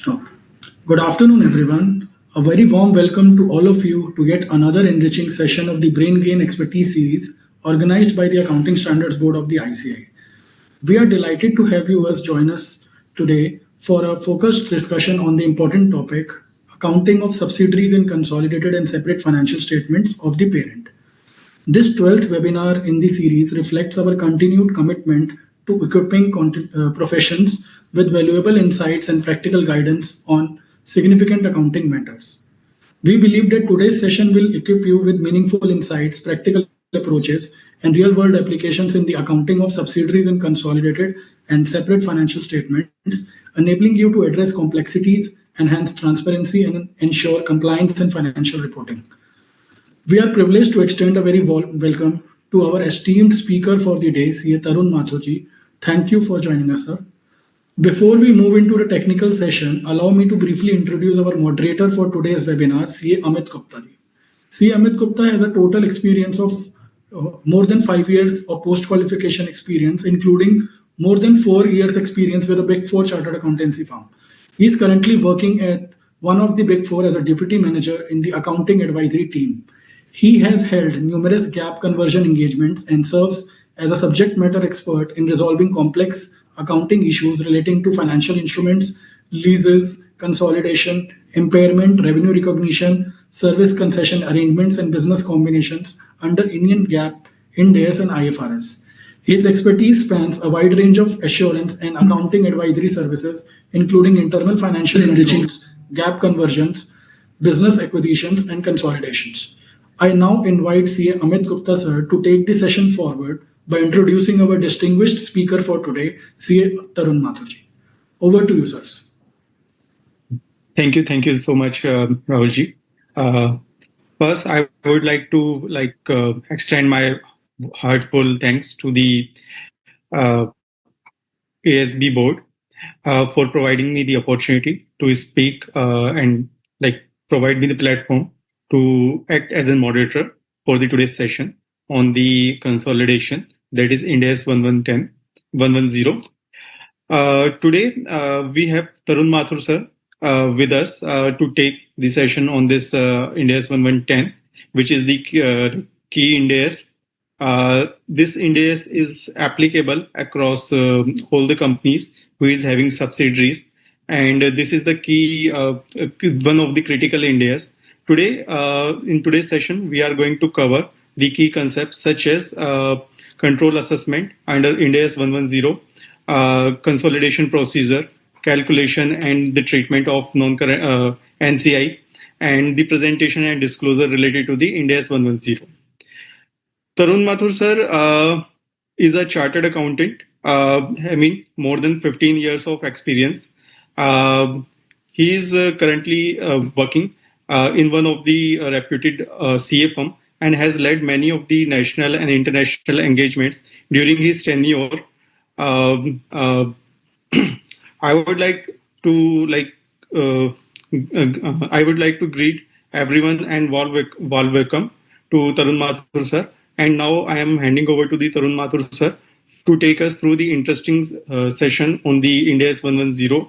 Stop. Good afternoon, everyone. A very warm welcome to all of you to yet another enriching session of the Brain Gain Expertise series organized by the Accounting Standards Board of the ICI. We are delighted to have you join us today for a focused discussion on the important topic accounting of subsidiaries in consolidated and separate financial statements of the parent. This 12th webinar in the series reflects our continued commitment to equipping professions with valuable insights and practical guidance on significant accounting matters. We believe that today's session will equip you with meaningful insights, practical approaches, and real world applications in the accounting of subsidiaries in consolidated and separate financial statements, enabling you to address complexities, enhance transparency, and ensure compliance in financial reporting. We are privileged to extend a very welcome to our esteemed speaker for the day, CA Tarun Mathurji. Thank you for joining us, sir. Before we move into the technical session, allow me to briefly introduce our moderator for today's webinar, CA Amit Gupta ji. CA Amit Gupta has a total experience of more than 5 years of post-qualification experience, including more than 4 years experience with a Big Four chartered accountancy firm. He is currently working at one of the Big Four as a deputy manager in the accounting advisory team. He has held numerous gap conversion engagements and serves as a subject matter expert in resolving complex accounting issues relating to financial instruments, leases, consolidation, impairment, revenue recognition, service concession arrangements, and business combinations under Indian GAAP, Ind AS, and IFRS. His expertise spans a wide range of assurance and accounting advisory services, including internal financial enrichments, gap conversions, business acquisitions, and consolidations. I now invite CA Amit Gupta sir to take the session forward by introducing our distinguished speaker for today, CA Tarun Mathurji. Over to you, sirs. Thank you so much, Rahulji. First, I would like to extend my heartfelt thanks to the ASB board for providing me the opportunity to speak and provide me the platform to act as a moderator for the today's session on the consolidation, that is Ind AS 110. Today we have Tarun Mathur sir with us to take the session on this Ind AS 1110, which is the key Ind AS. This Ind AS is applicable across all the companies who is having subsidiaries, and this is the key one of the critical Ind AS. Today, in today's session, we are going to cover the key concepts such as control assessment under Ind AS 110, consolidation procedure, calculation and the treatment of non-current NCI, and the presentation and disclosure related to the Ind AS 110. Tarun Mathur sir is a chartered accountant, having more than 15 years of experience. He is currently working in one of the reputed CA firm and has led many of the national and international engagements during his tenure. I would like to greet everyone and warm welcome to Tarun Mathur sir. And now I am handing over to the Tarun Mathur sir to take us through the interesting session on the Ind AS 110.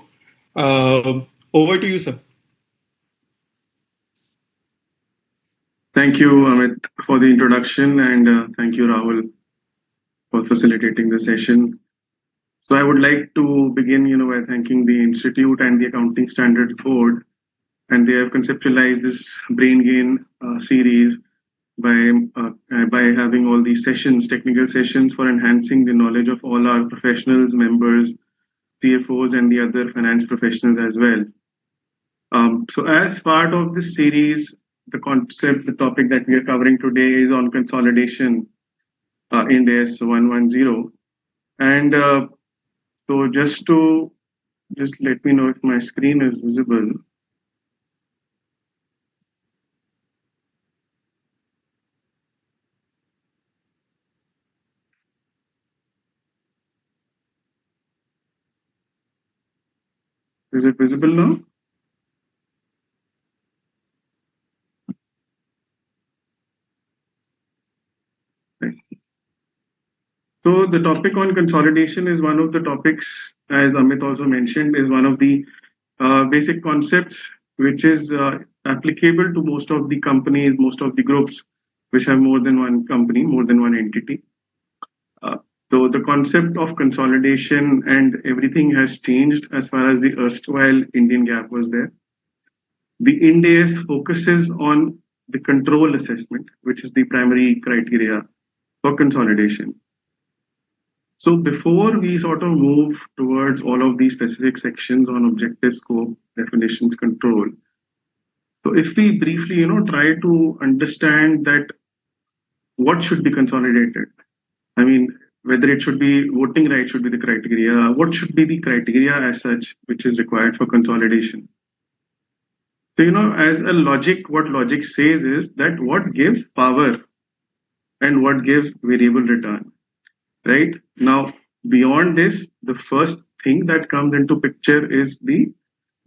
Over to you, sir. Thank you, Amit, for the introduction, and thank you, Rahul, for facilitating the session. So I would like to begin, by thanking the Institute and the Accounting Standards Board, and they have conceptualized this Brain Gain series by having all these sessions, technical sessions, for enhancing the knowledge of all our professionals, members, CFOs, and the other finance professionals as well. So as part of this series, the topic that we are covering today is on consolidation in AS 110. And so just let me know if my screen is visible. Is it visible now? So the topic on consolidation is one of the topics, as Amit also mentioned, is one of the basic concepts which is applicable to most of the companies, most of the groups which have more than one company, more than one entity. So the concept of consolidation and everything has changed as far as the erstwhile Indian GAAP was there. The Ind AS focuses on the control assessment, which is the primary criteria for consolidation. So before we sort of move towards all of these specific sections on objective, scope, definitions, control. So if we briefly, try to understand that what should be consolidated. I mean, whether it should be voting rights should be the criteria. What should be the criteria as such, which is required for consolidation? So, as a logic, what logic says is that what gives power and what gives variable return, right? Now, beyond this, the first thing that comes into picture is the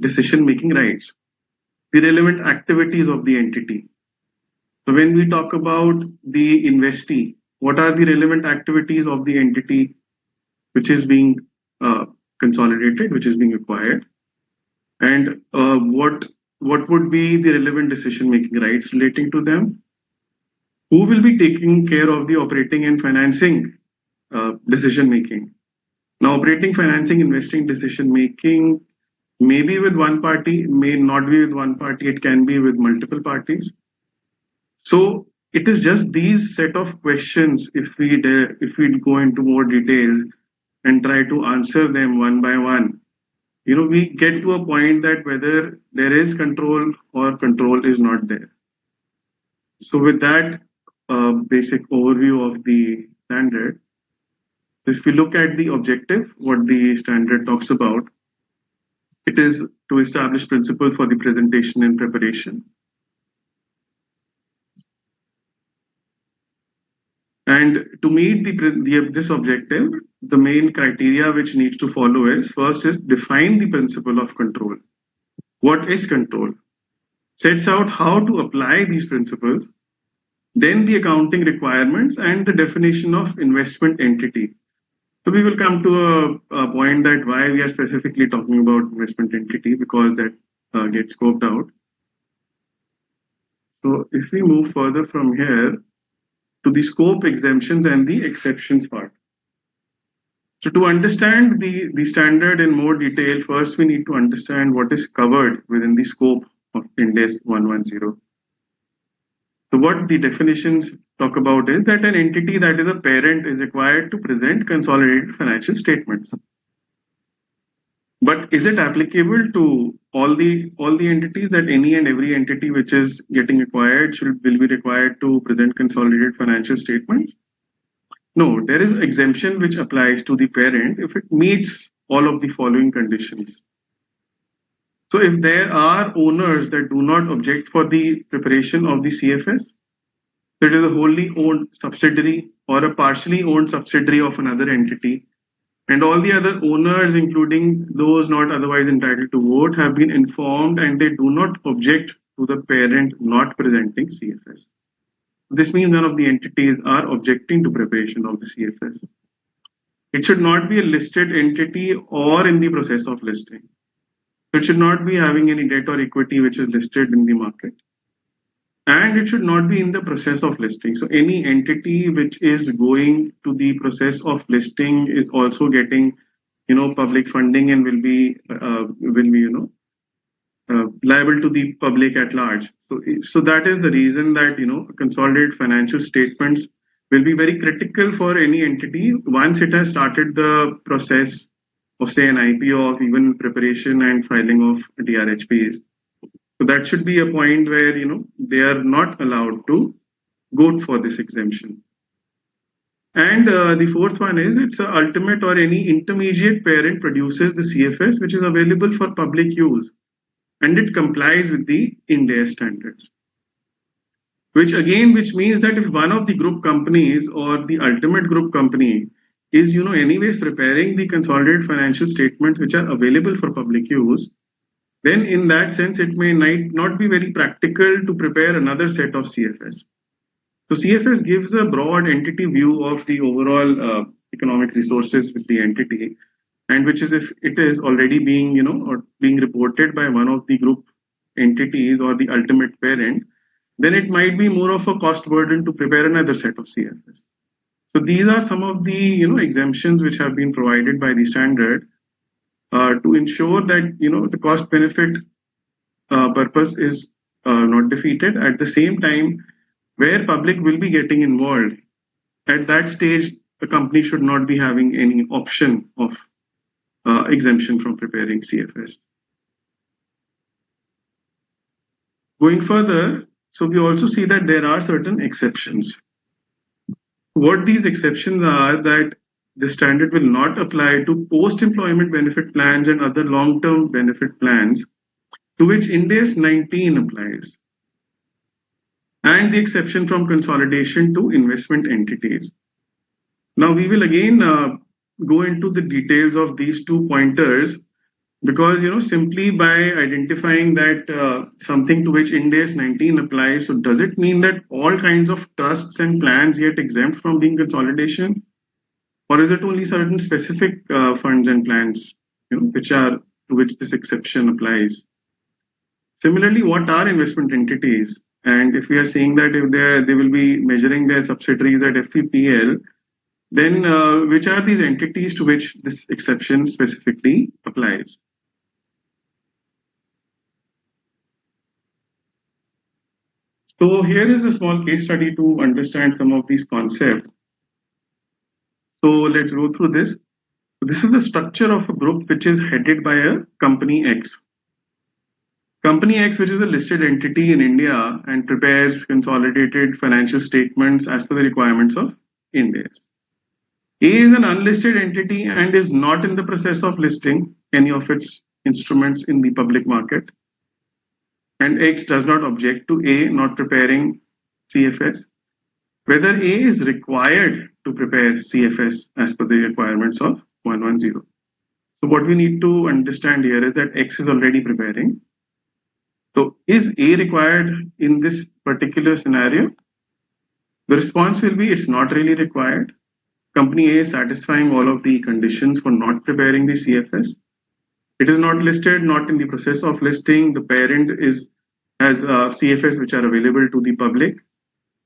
decision-making rights, the relevant activities of the entity. So when we talk about the investee, what are the relevant activities of the entity which is being consolidated, which is being acquired, and what would be the relevant decision-making rights relating to them? Who will be taking care of the operating and financing decision-making? Now, operating, financing, investing decision-making may be with one party, may not be with one party, it can be with multiple parties. So it is just these set of questions, if we go into more detail and try to answer them one by one, we get to a point that whether there is control or control is not there. So with that basic overview of the standard, if we look at the objective, what the standard talks about, it is to establish principles for the presentation and preparation. And to meet this objective, the main criteria which needs to follow is, first is define the principle of control. What is control? Sets out how to apply these principles, then the accounting requirements and the definition of investment entity. So we will come to a point that why we are specifically talking about investment entity, because that gets scoped out. So if we move further from here to the scope, exemptions and the exceptions part. So to understand the standard in more detail, first we need to understand what is covered within the scope of Ind AS 110. So what the definitions talk about is that an entity that is a parent is required to present consolidated financial statements. But is it applicable to all the entities, that any and every entity which is getting acquired will be required to present consolidated financial statements? No, there is exemption which applies to the parent if it meets all of the following conditions. So if there are owners that do not object for the preparation of the CFS, so it is a wholly owned subsidiary or a partially owned subsidiary of another entity, and all the other owners, including those not otherwise entitled to vote, have been informed and they do not object to the parent not presenting CFS. This means none of the entities are objecting to preparation of the CFS. It should not be a listed entity or in the process of listing. It should not be having any debt or equity which is listed in the market. And it should not be in the process of listing. So any entity which is going to the process of listing is also getting, public funding and will be liable to the public at large. So that is the reason that consolidated financial statements will be very critical for any entity once it has started the process of, say, an IPO, of even preparation and filing of DRHPs. So that should be a point where they are not allowed to go for this exemption. And the fourth one is it's a ultimate or any intermediate parent produces the CFS which is available for public use, and it complies with the Ind AS standards. Which means that if one of the group companies or the ultimate group company is anyways preparing the consolidated financial statements which are available for public use, then in that sense, it may not be very practical to prepare another set of CFS. So CFS gives a broad entity view of the overall economic resources with the entity. and which is if it is already being, or being reported by one of the group entities or the ultimate parent, then it might be more of a cost burden to prepare another set of CFS. So these are some of the, exemptions which have been provided by the standard to ensure that, the cost benefit purpose is not defeated. At the same time, where public will be getting involved, at that stage, the company should not be having any option of exemption from preparing CFS. Going further, so we also see that there are certain exceptions. What these exceptions are that the standard will not apply to post-employment benefit plans and other long-term benefit plans to which Ind AS 19 applies, and the exception from consolidation to investment entities. Now we will again go into the details of these two pointers because simply by identifying that something to which Ind AS 19 applies, so does it mean that all kinds of trusts and plans get exempt from being consolidation, or is it only certain specific funds and plans which are to which this exception applies? Similarly, what are investment entities? And if we are saying that if they will be measuring their subsidiaries at FVPL, then which are these entities to which this exception specifically applies? So here is a small case study to understand some of these concepts. So let's go through this. This is the structure of a group which is headed by a company X. Company X, which is a listed entity in India and prepares consolidated financial statements as per the requirements of Ind AS. A is an unlisted entity and is not in the process of listing any of its instruments in the public market. And X does not object to A not preparing CFS. Whether A is required to prepare CFS as per the requirements of 110. So what we need to understand here is that X is already preparing. So is A required in this particular scenario? The response will be it's not really required. Company A is satisfying all of the conditions for not preparing the CFS. It is not listed, not in the process of listing. The parent has CFS which are available to the public.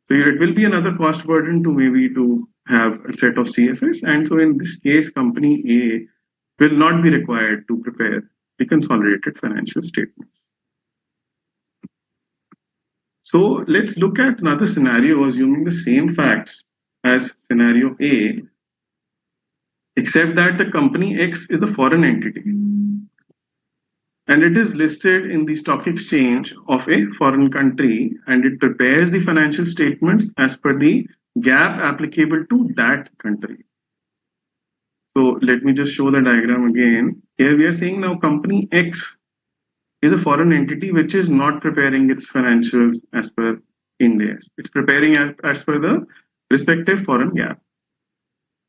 So it will be another cost burden to have a set of CFS. And so in this case, company A will not be required to prepare the consolidated financial statements. So let's look at another scenario assuming the same facts as scenario A, except that the company X is a foreign entity and it is listed in the stock exchange of a foreign country and it prepares the financial statements as per the GAAP applicable to that country. So let me just show the diagram again. Here we are saying now company X is a foreign entity which is not preparing its financials as per Ind AS. It's preparing as per the respective foreign GAAP.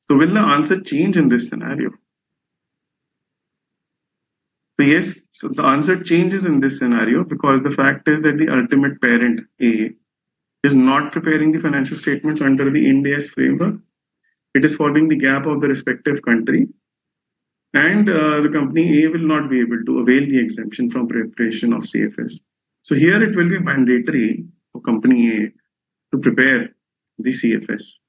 So will the answer change in this scenario? So yes, so the answer changes in this scenario because the fact is that the ultimate parent A is not preparing the financial statements under the Ind AS framework. It is following the GAAP of the respective country. And the company A will not be able to avail the exemption from preparation of CFS. So here it will be mandatory for company A to prepare the CFS.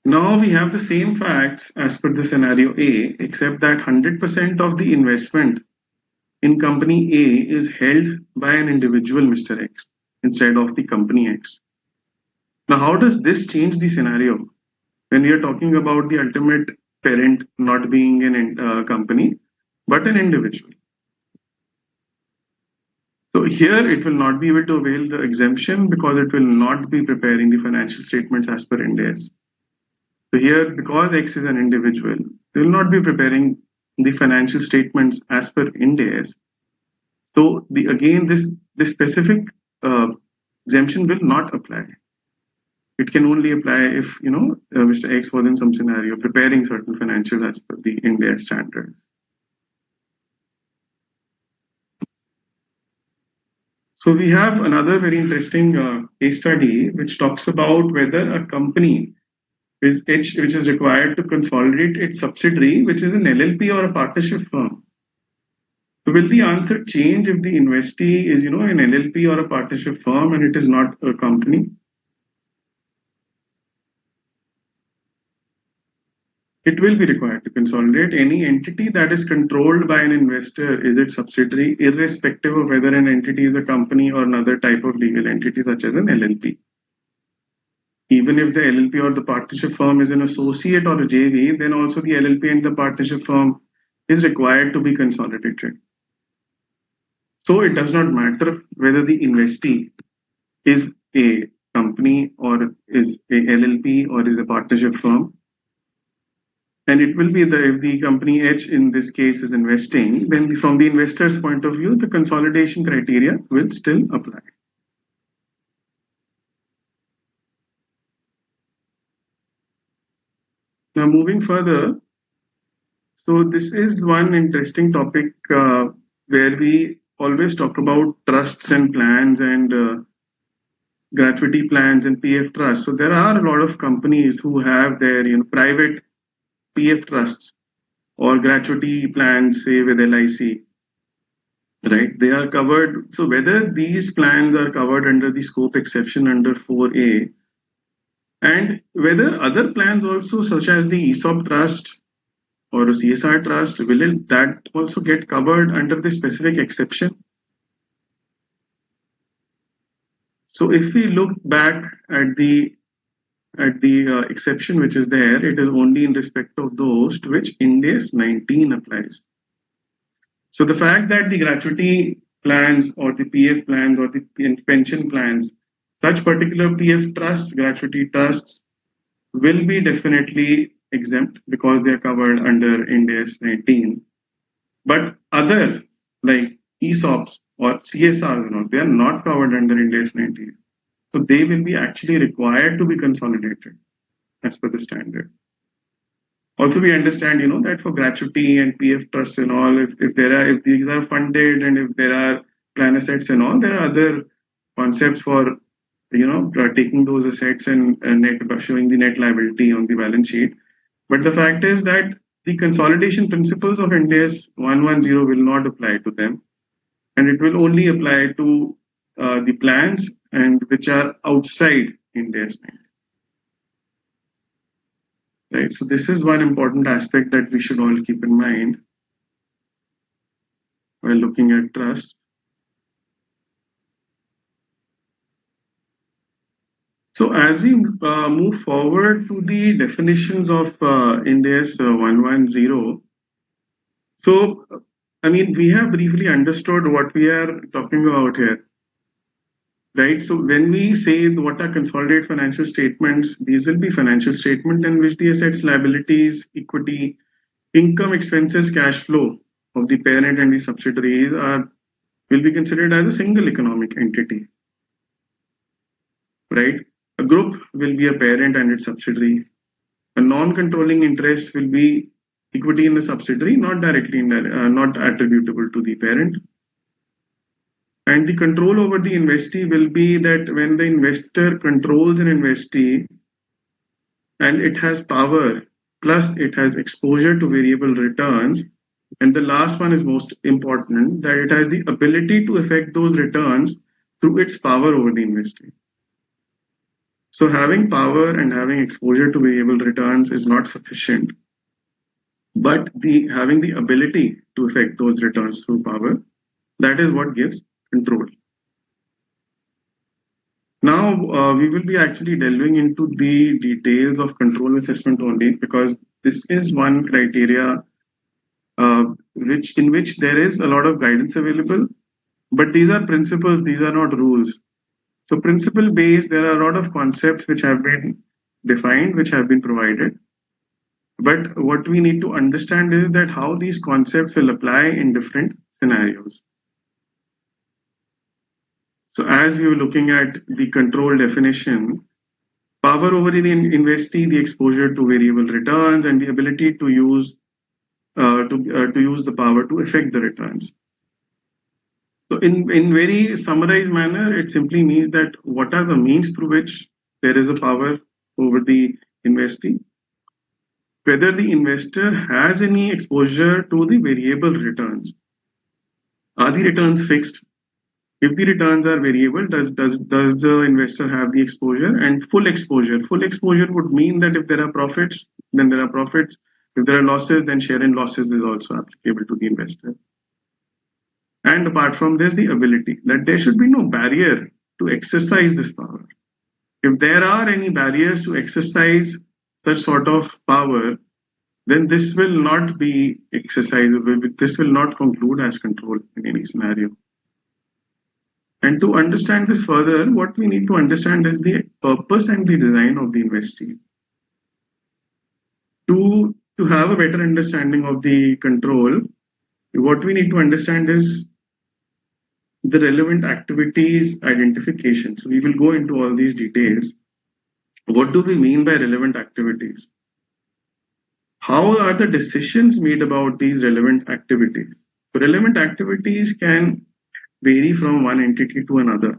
Now we have the same facts as per the scenario A, except that 100% of the investment in company A is held by an individual, Mr. X, instead of the company X. Now, how does this change the scenario when we are talking about the ultimate parent not being a company, but an individual? So here it will not be able to avail the exemption because it will not be preparing the financial statements as per Ind AS. So here, because X is an individual, they will not be preparing the financial statements as per Ind AS. So this specific exemption will not apply. It can only apply if Mr. X was in some scenario preparing certain financials as per the Ind AS standards. So we have another very interesting case study which talks about whether a company which is required to consolidate its subsidiary, which is an LLP or a partnership firm. So will the answer change if the investee is, an LLP or a partnership firm and it is not a company? It will be required to consolidate any entity that is controlled by an investor is its subsidiary, irrespective of whether an entity is a company or another type of legal entity such as an LLP. Even if the LLP or the partnership firm is an associate or a JV, then also the LLP and the partnership firm is required to be consolidated. So it does not matter whether the investee is a company or is a LLP or is a partnership firm. And it will be if the company H in this case is investing, then from the investor's point of view, the consolidation criteria will still apply. Now moving further, so this is one interesting topic where we always talk about trusts and plans and gratuity plans and PF trusts. So there are a lot of companies who have their private PF trusts or gratuity plans, say with LIC, right? They are covered. So whether these plans are covered under the scope exception under 4A, and whether other plans also, such as the ESOP trust or a CSR trust, will that also get covered under the specific exception? So if we look back at the exception which is there, it is only in respect of those to which Ind AS 19 applies. So the fact that the gratuity plans or the PF plans or the pension plans, such particular PF trusts, gratuity trusts, will be definitely exempt because they are covered under Ind AS 19. But other like ESOPs or CSR, they are not covered under Ind AS 19. So they will be actually required to be consolidated as per the standard. Also, we understand, that for gratuity and PF trusts and all, if these are funded and if there are plan assets and all, there are other concepts for, taking those assets and showing the net liability on the balance sheet. But the fact is that the consolidation principles of Ind AS 110 will not apply to them, and it will only apply to the plans and which are outside Ind AS 19. Right. So this is one important aspect that we should all keep in mind while looking at trust. So as we move forward to the definitions of Ind AS 110, so we have briefly understood what we are talking about here. Right. So when we say what are consolidated financial statements, these will be financial statements in which the assets, liabilities, equity, income, expenses, cash flow of the parent and the subsidiaries will be considered as a single economic entity. Right. A group will be a parent and its subsidiary. A non-controlling interest will be equity in the subsidiary, not directly not attributable to the parent. And the control over the investee will be that when the investor controls an investee and it has power, plus it has exposure to variable returns. And the last one is most important, that it has the ability to affect those returns through its power over the investee. So having power and having exposure to variable returns is not sufficient. But having the ability to affect those returns through power, that is what gives control. Now, we will be actually delving into the details of control assessment only, because this is one criteria in which there is a lot of guidance available, but these are principles, these are not rules. So principle based, there are a lot of concepts which have been defined, which have been provided. But what we need to understand is that how these concepts will apply in different scenarios. So as we were looking at the control definition, power over the investee, the exposure to variable returns, and the ability to use the power to affect the returns. So in very summarized manner, it simply means that what are the means through which there is a power over the investee, whether the investor has any exposure to the variable returns. Are the returns fixed? If the returns are variable, does the investor have the exposure? And full exposure? Full exposure would mean that if there are profits, then there are profits. If there are losses, then share in losses is also applicable to the investor. And apart from this, the ability that there should be no barrier to exercise this power. If there are any barriers to exercise such sort of power, then this will not be exercisable. This will not conclude as control in any scenario. And to understand this further, what we need to understand is the purpose and the design of the investee. To have a better understanding of the control, what we need to understand is the relevant activities identification. So we will go into all these details. What do we mean by relevant activities? How are the decisions made about these relevant activities? So relevant activities can vary from one entity to another.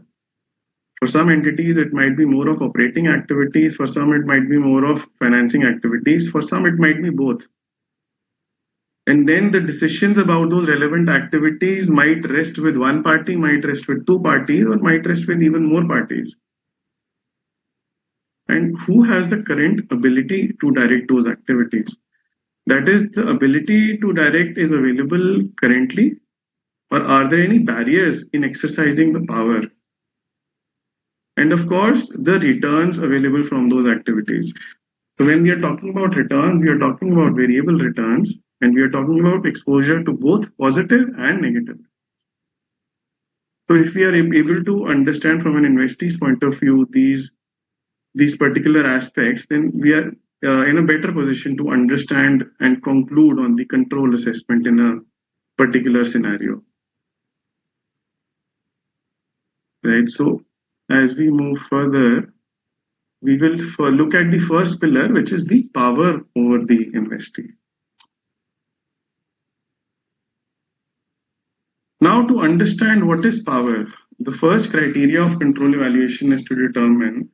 For some entities, it might be more of operating activities. For some, it might be more of financing activities. For some, it might be both. And then the decisions about those relevant activities might rest with one party, might rest with two parties, or might rest with even more parties. And who has the current ability to direct those activities? That is, the ability to direct is available currently, or are there any barriers in exercising the power? And of course, the returns available from those activities. So when we are talking about returns, we are talking about variable returns, and we are talking about exposure to both positive and negative. So if we are able to understand from an investee's point of view these particular aspects, then we are in a better position to understand and conclude on the control assessment in a particular scenario. Right. So as we move further, we will look at the first pillar, which is the power over the investee. Now, to understand what is power, the first criteria of control evaluation is to determine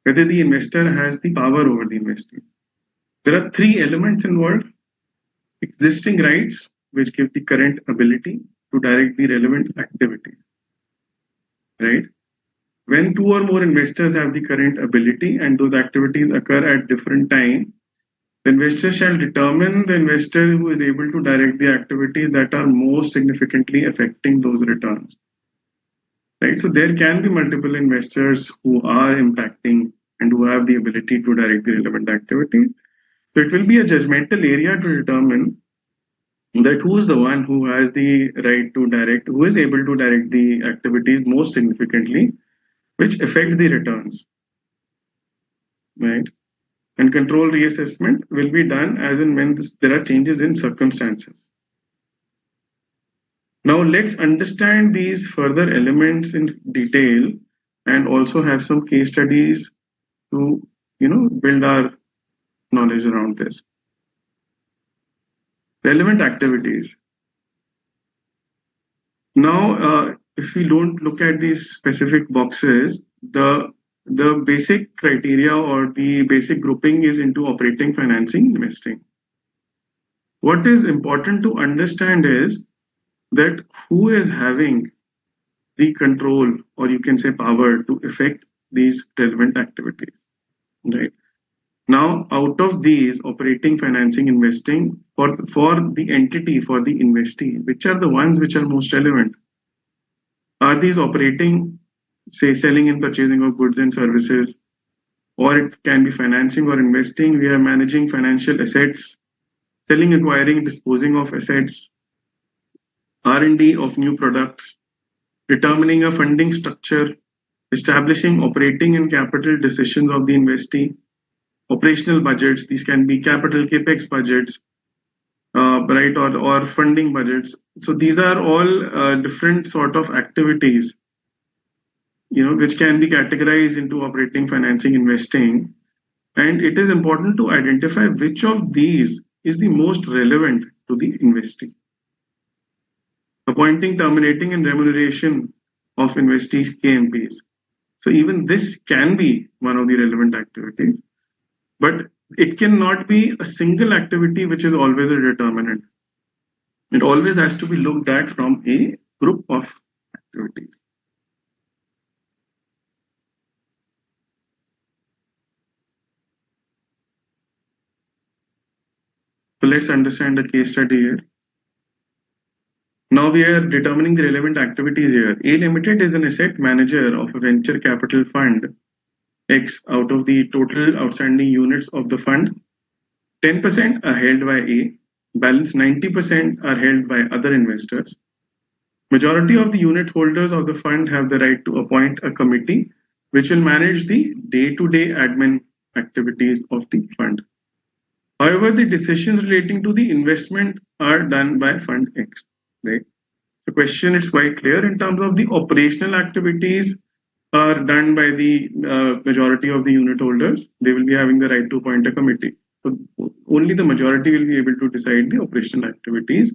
whether the investor has the power over the investee. There are three elements involved: existing rights, which give the current ability to direct the relevant activity. Right? When two or more investors have the current ability and those activities occur at different times, the investor shall determine the investor who is able to direct the activities that are most significantly affecting those returns. Right? So there can be multiple investors who are impacting and who have the ability to direct the relevant activities. So it will be a judgmental area to determine that who is the one who has the right to direct, who is able to direct the activities most significantly, which affect the returns. Right? And control reassessment will be done as and when there are changes in circumstances. Now let's understand these further elements in detail and also have some case studies to build our knowledge around this. Relevant activities. Now, if we don't look at these specific boxes, the basic criteria or the basic grouping is into operating, financing, investing. What is important to understand is that who is having the control, or you can say power, to affect these relevant activities. Right? Now, out of these, operating, financing, investing, for the entity, for the investee, which are the ones which are most relevant? Are these operating, say, selling and purchasing of goods and services, or it can be financing or investing? We are managing financial assets, selling, acquiring, disposing of assets, R&D of new products, determining a funding structure, establishing operating and capital decisions of the investee, operational budgets. These can be capital capex budgets, right, or funding budgets. So these are all different sort of activities, which can be categorized into operating, financing, investing. And it is important to identify which of these is the most relevant to the investee. appointing, terminating, and remuneration of investees' KMPs. So even this can be one of the relevant activities, but it cannot be a single activity which is always a determinant. It always has to be looked at from a group of activities. So let's understand the case study here. Now we are determining the relevant activities here. A Limited is an asset manager of a venture capital fund X. Out of the total outstanding units of the fund, 10% are held by A, balance 90% are held by other investors. Majority of the unit holders of the fund have the right to appoint a committee which will manage the day-to-day admin activities of the fund. However, the decisions relating to the investment are done by Fund X. Right? The question is quite clear in terms of the operational activities are done by the majority of the unit holders. They will be having the right to appoint a committee. So only the majority will be able to decide the operational activities,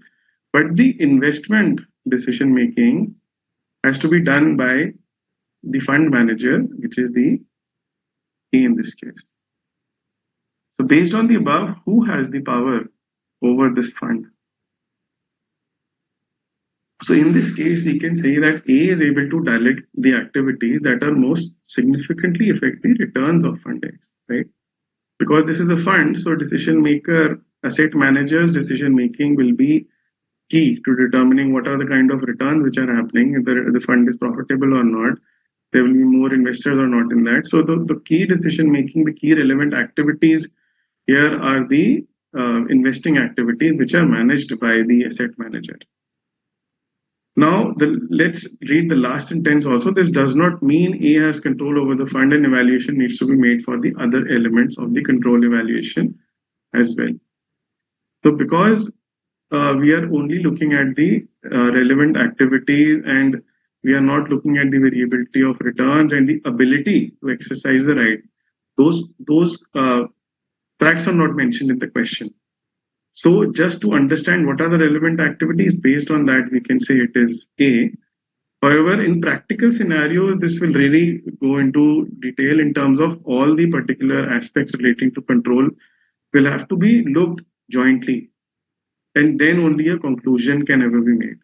but the investment decision making has to be done by the fund manager, which is the A in this case. So based on the above, who has the power over this fund? So in this case, we can say that A is able to direct the activities that are most significantly affect the returns of Fund X, right? Because this is a fund, so decision maker, asset managers' decision making will be key to determining what are the kind of returns which are happening, if the fund is profitable or not, there will be more investors or not in that. So the key decision making, the key relevant activities here are the investing activities which are managed by the asset manager. Now, let's read the last sentence also. This does not mean A has control over the fund, and evaluation needs to be made for the other elements of the control evaluation as well. So because we are only looking at the relevant activities and we are not looking at the variability of returns and the ability to exercise the right, those facts are not mentioned in the question. So just to understand what are the relevant activities, based on that, we can say it is A. However, in practical scenarios, this will really go into detail in terms of all the particular aspects relating to control will have to be looked jointly, and then only a conclusion can ever be made.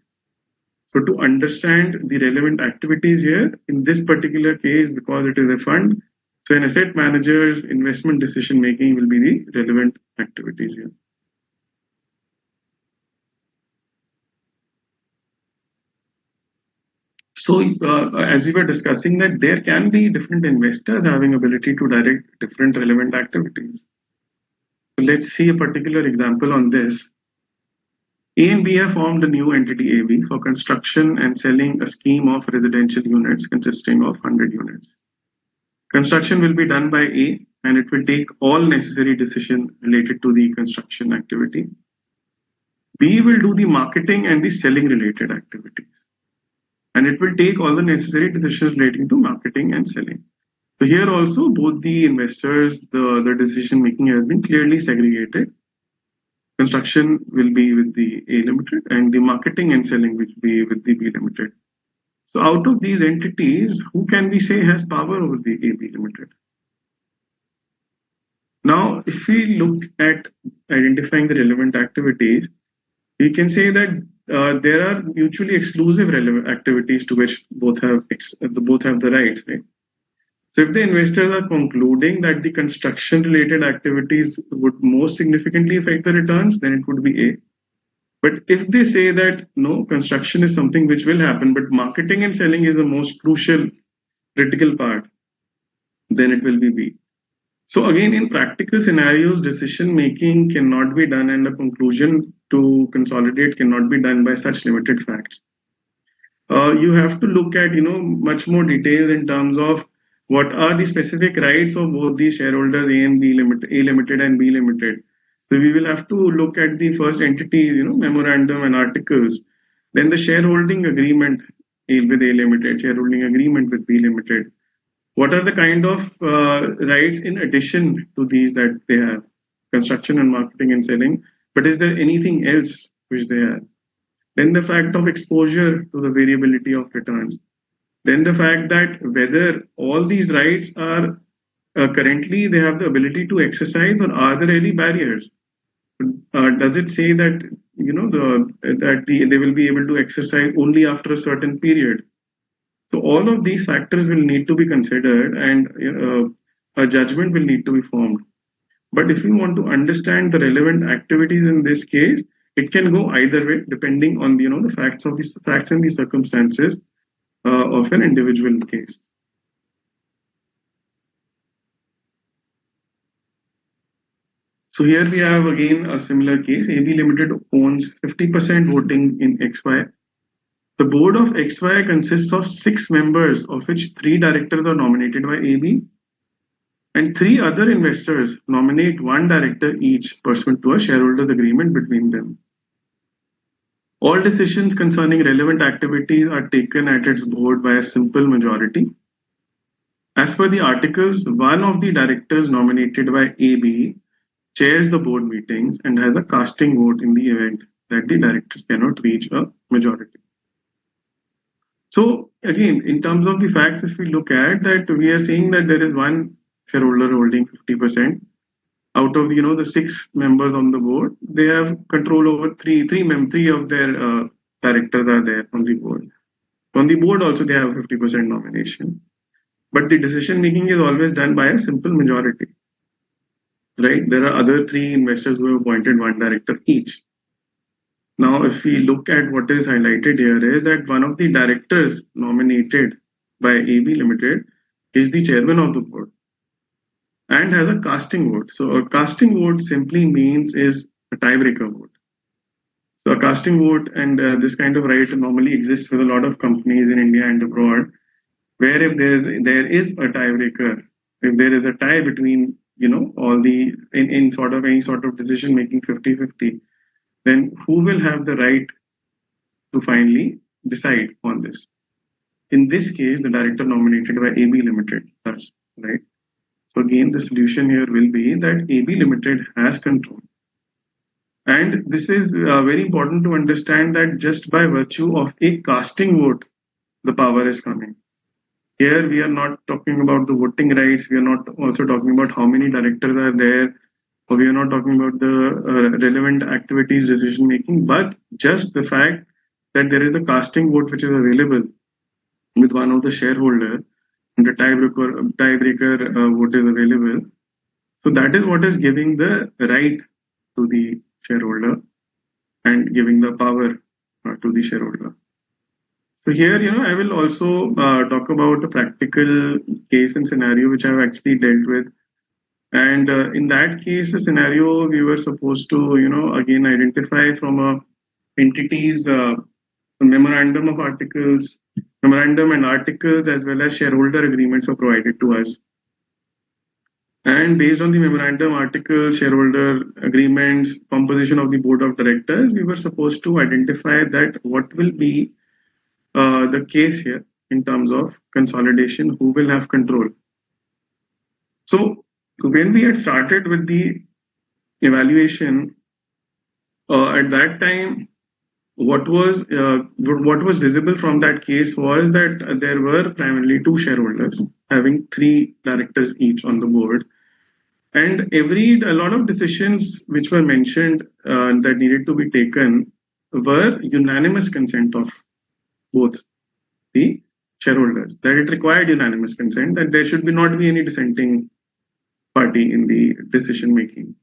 So to understand the relevant activities here, in this particular case, because it is a fund, so an asset manager's investment decision making will be the relevant activities here. So as we were discussing that there can be different investors having ability to direct different relevant activities. So let's see a particular example on this. A and B have formed a new entity AB for construction and selling a scheme of residential units consisting of 100 units. Construction will be done by A and it will take all necessary decisions related to the construction activity. B will do the marketing and the selling related activities. And it will take all the necessary decisions relating to marketing and selling. So here also both the investors, the decision making has been clearly segregated. Construction will be with the A Limited and the marketing and selling will be with the B Limited. So out of these entities, who can we say has power over the AB Limited? Now, if we look at identifying the relevant activities, we can say that there are mutually exclusive relevant activities to which both have the rights, right? So if the investors are concluding that the construction related activities would most significantly affect the returns, then it would be A. But if they say that no, construction is something which will happen, but marketing and selling is the most crucial, critical part, then it will be B. So again, in practical scenarios, decision making cannot be done and the conclusion to consolidate cannot be done by such limited facts. You have to look at much more details in terms of what are the specific rights of both the shareholders A and B Limited, A Limited and B Limited. So we will have to look at the first entities, memorandum and articles, then the shareholding agreement with A Limited, shareholding agreement with B Limited. What are the kind of rights in addition to these that they have? Construction and marketing and selling. But is there anything else which they have? then the fact of exposure to the variability of returns, then the fact that whether all these rights are currently they have the ability to exercise, or are there any barriers? Does it say that they will be able to exercise only after a certain period? So all of these factors will need to be considered, and a judgment will need to be formed. But if you want to understand the relevant activities in this case, it can go either way depending on the facts and the circumstances of an individual case. So here we have again a similar case. AB Limited owns 50% voting in XY. The board of XY consists of 6 members, of which 3 directors are nominated by AB, and 3 other investors nominate 1 director each pursuant to a shareholders agreement between them. All decisions concerning relevant activities are taken at its board by a simple majority. As per the articles, one of the directors nominated by AB chairs the board meetings and has a casting vote in the event that the directors cannot reach a majority. So again, in terms of the facts, if we look at that, we are seeing that there is one shareholder holding 50%. Out of the 6 members on the board, they have control over three of their directors are there on the board. On the board also they have 50% nomination, but the decision making is always done by a simple majority. Right? There are other 3 investors who have appointed 1 director each. Now, if we look at what is highlighted here is that one of the directors nominated by AB Limited is the chairman of the board and has a casting vote. So a casting vote simply means is a tiebreaker vote. So a casting vote, and this kind of right normally exists with a lot of companies in India and abroad, where if there is a tiebreaker, if there is a tie between all the in any sort of decision making 50-50, then who will have the right to finally decide on this? In this case, the director nominated by AB Limited does, right? So again, the solution here will be that AB Limited has control. And this is very important to understand that just by virtue of a casting vote, the power is coming. Here we are not talking about the voting rights. We are not also talking about how many directors are there, or we are not talking about the relevant activities, decision making, but just the fact that there is a casting vote which is available with one of the shareholders, and the tiebreaker vote is available. So that is what is giving the right to the shareholder and giving the power to the shareholder. So here, I will also talk about a practical case and scenario which I've actually dealt with. And in that case, the scenario we were supposed to, again identify from a entity's memorandum and articles, as well as shareholder agreements are provided to us. And based on the memorandum, articles, shareholder agreements, composition of the board of directors, we were supposed to identify that what will be the case here in terms of consolidation, who will have control. So when we had started with the evaluation, at that time, what was visible from that case was that there were primarily 2 shareholders having 3 directors each on the board, and a lot of decisions which were mentioned that needed to be taken were unanimous consent of both the shareholders. That it required unanimous consent, that there should not be any dissenting party in the decision making.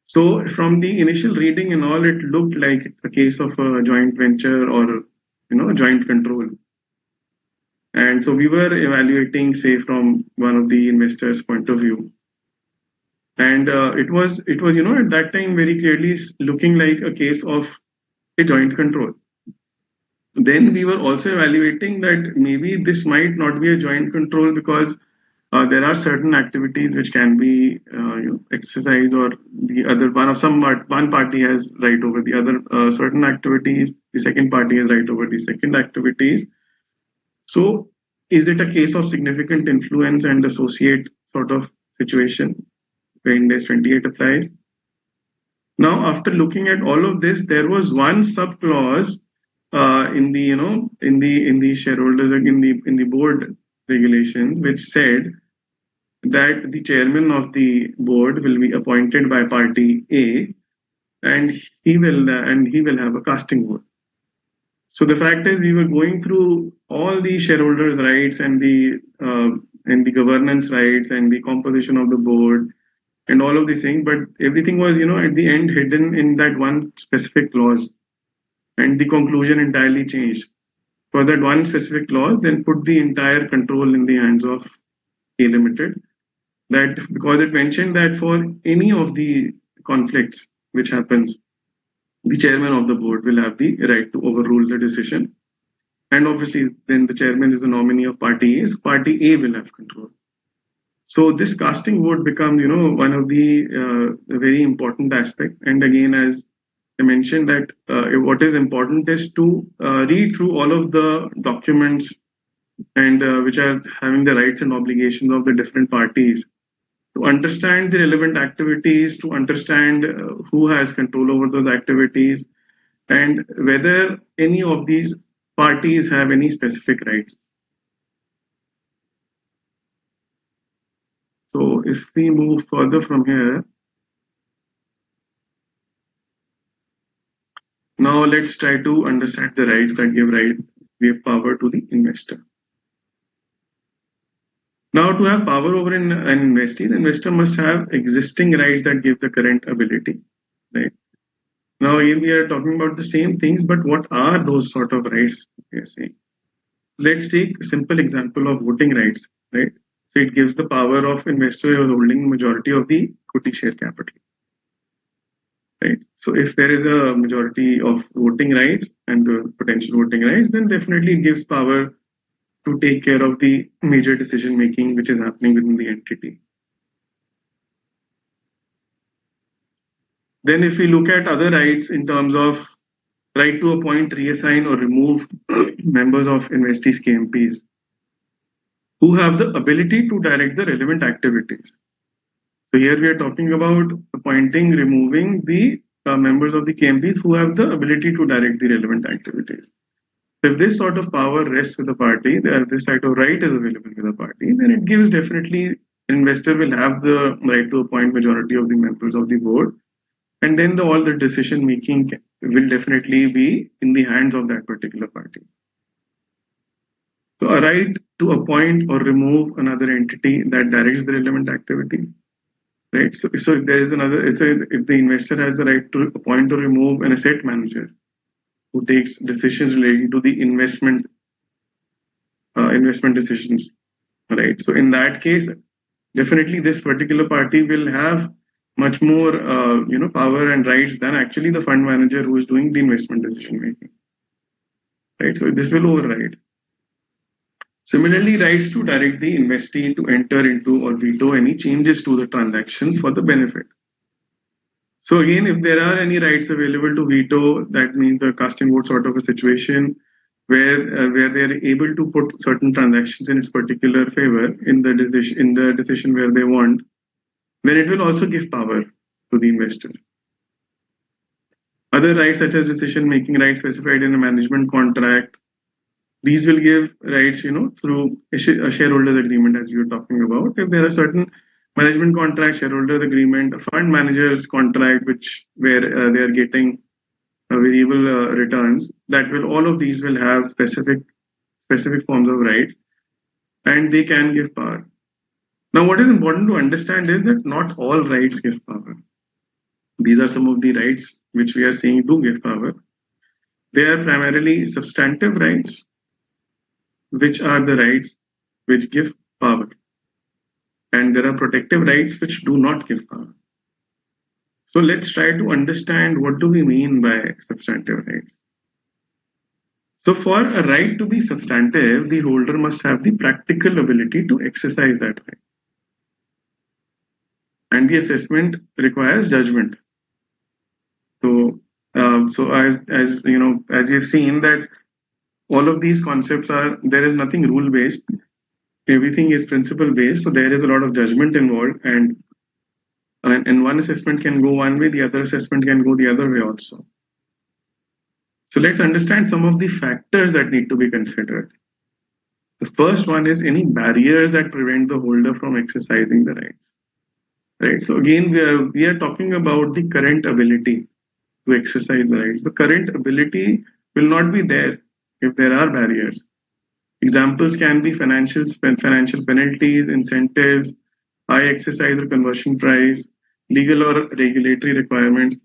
So from the initial reading and all, it looked like a case of a joint venture or joint control. And so we were evaluating, say, from one of the investors' point of view, and it was at that time very clearly looking like a case of a joint control. Then we were also evaluating that maybe this might not be a joint control because there are certain activities which can be exercised, or one party has right over the other certain activities, the second party has right over the second activities. So is it a case of significant influence and associate sort of situation where Index 28 applies? Now, after looking at all of this, there was one sub clause in the in the shareholders in the board regulations, which said that the chairman of the board will be appointed by party A, and he will have a casting vote. So the fact is, we were going through all the shareholders' rights and the governance rights and the composition of the board and all of these things, but everything was at the end hidden in that one specific clause, and the conclusion entirely changed. For that one specific clause, then put the entire control in the hands of A Limited. That because it mentioned that for any of the conflicts which happens, the chairman of the board will have the right to overrule the decision. And obviously, then the chairman is the nominee of party A, so party A will have control. So this casting vote becomes, one of the very important aspect. And again, as I mentioned, that what is important is to read through all of the documents and which are having the rights and obligations of the different parties, to understand the relevant activities, to understand who has control over those activities, and whether any of these parties have any specific rights. So if we move further from here, now let's try to understand the rights that give power to the investor. Now, to have power over an investee, the investor must have existing rights that give the current ability, right? Now, here we are talking about the same things, but what are those sort of rights we are saying? Let's take a simple example of voting rights, right? So it gives the power of investor who is holding majority of the equity share capital, right? So if there is a majority of voting rights and potential voting rights, then definitely it gives power to take care of the major decision making which is happening within the entity. Then if we look at other rights in terms of right to appoint, reassign or remove members of investees KMPs who have the ability to direct the relevant activities. So here we are talking about appointing, removing the members of the KMPs who have the ability to direct the relevant activities. If this sort of power rests with the party, this sort of right is available with the party, then it gives definitely investor will have the right to appoint majority of the members of the board, and then all the decision making will definitely be in the hands of that particular party. So a right to appoint or remove another entity that directs the relevant activity, right? So if there is another, if the investor has the right to appoint or remove an asset manager who takes decisions relating to the investment decisions, right? So in that case, definitely this particular party will have much more power and rights than actually the fund manager who is doing the investment decision making, right? So this will override. Similarly, rights to direct the investee to enter into or veto any changes to the transactions for the benefit. So again, if there are any rights available to veto, that means a casting vote sort of a situation where they are able to put certain transactions in its particular favor in the decision where they want, then it will also give power to the investor. Other rights such as decision-making rights specified in a management contract, these will give rights, through a shareholders agreement, as you're talking about. If there are certain management contract, shareholders agreement, a fund manager's contract, where they are getting variable returns, that will all of these will have specific forms of rights, and they can give power. Now, what is important to understand is that not all rights give power. These are some of the rights which we are saying do give power. They are primarily substantive rights, which are the rights which give power. And there are protective rights which do not give power. So let's try to understand what do we mean by substantive rights. So for a right to be substantive, the holder must have the practical ability to exercise that right. And the assessment requires judgment. So, as you've seen that all of these concepts there is nothing rule based. Everything is principle based. So there is a lot of judgment involved, and one assessment can go one way, the other assessment can go the other way also. So let's understand some of the factors that need to be considered. The first one is any barriers that prevent the holder from exercising the rights. Right. So again, we are talking about the current ability to exercise the rights. The current ability will not be there if there are barriers. Examples can be financial penalties, incentives, high exercise or conversion price, legal or regulatory requirements.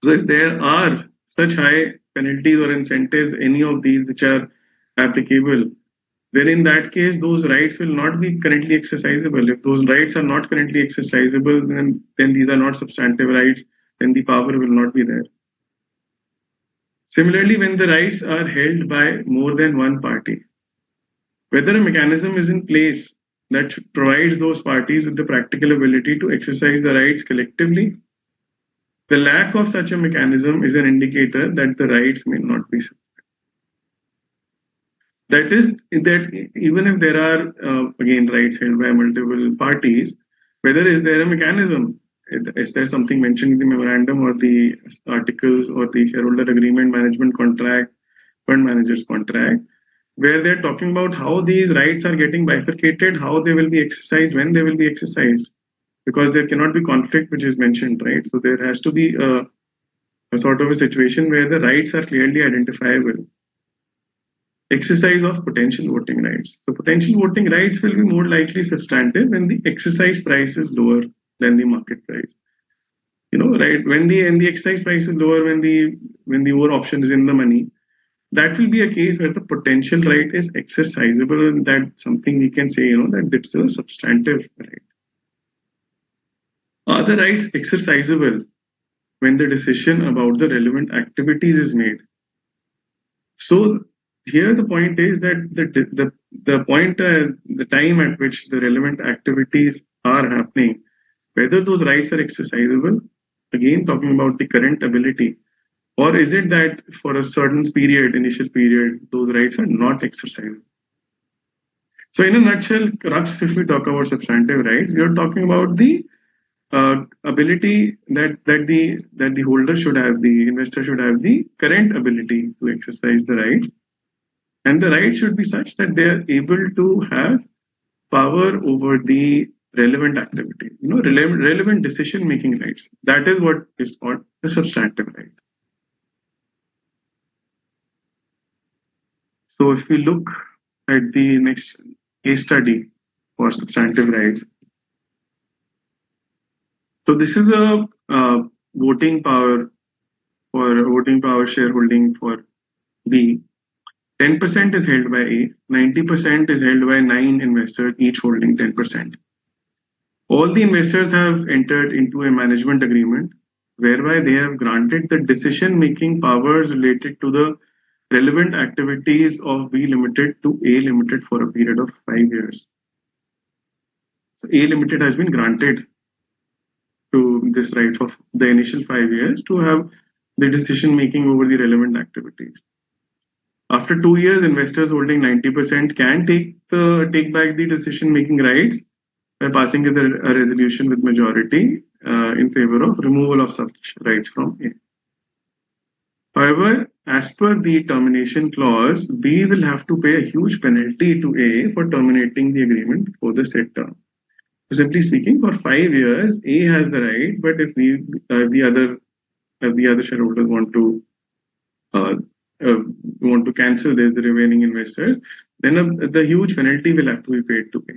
So if there are such high penalties or incentives, any of these which are applicable, then in that case, those rights will not be currently exercisable. If those rights are not currently exercisable, then these are not substantive rights, then the power will not be there. Similarly, when the rights are held by more than one party, whether a mechanism is in place that provides those parties with the practical ability to exercise the rights collectively, the lack of such a mechanism is an indicator that the rights may not be. That is, that even if there are, again, rights held by multiple parties, whether is there a mechanism? Is there something mentioned in the memorandum or the articles or the shareholder agreement, management contract, fund manager's contract, where they're talking about how these rights are getting bifurcated, how they will be exercised, when they will be exercised, because there cannot be conflict, which is mentioned, right? So there has to be a sort of a situation where the rights are clearly identifiable. Exercise of potential voting rights. So potential voting rights will be more likely substantive when the exercise price is lower than the market price. Right? When the exercise price is lower, when the over option is in the money, that will be a case where the potential right is exercisable, and that's something we can say, that it's a substantive right. Are the rights exercisable when the decision about the relevant activities is made? So here the point is that the time at which the relevant activities are happening, whether those rights are exercisable, again talking about the current ability, or is it that for a certain initial period, those rights are not exercisable? So in a nutshell, crux, if we talk about substantive rights, we are talking about the ability that the holder should have, the investor should have the current ability to exercise the rights, and the rights should be such that they are able to have power over the relevant activity, relevant decision making rights. That is what is called the substantive right. So if we look at the next case study for substantive rights, so this is a voting power shareholding for B. 10% is held by A, 90% is held by 9 investors, each holding 10%. All the investors have entered into a management agreement whereby they have granted the decision-making powers related to the relevant activities of B Limited to A Limited for a period of 5 years. So A Limited has been granted to this right for the initial 5 years to have the decision-making over the relevant activities. After 2 years, investors holding 90% can take back the decision-making rights by passing a resolution with majority in favor of removal of such rights from A. However, as per the termination clause, B will have to pay a huge penalty to A for terminating the agreement before the set term. So simply speaking, for 5 years, A has the right, but if the other shareholders want to cancel this, the remaining investors, then the huge penalty will have to be paid to A.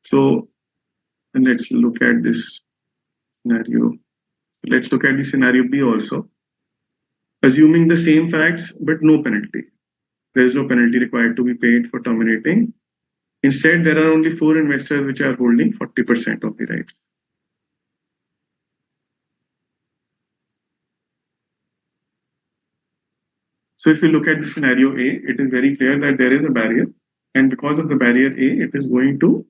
So let's look at this scenario. Let's look at the scenario B also. Assuming the same facts, but no penalty. There is no penalty required to be paid for terminating. Instead, there are only 4 investors which are holding 40% of the rights. So if we look at the scenario A, it is very clear that there is a barrier. And because of the barrier A, it is going to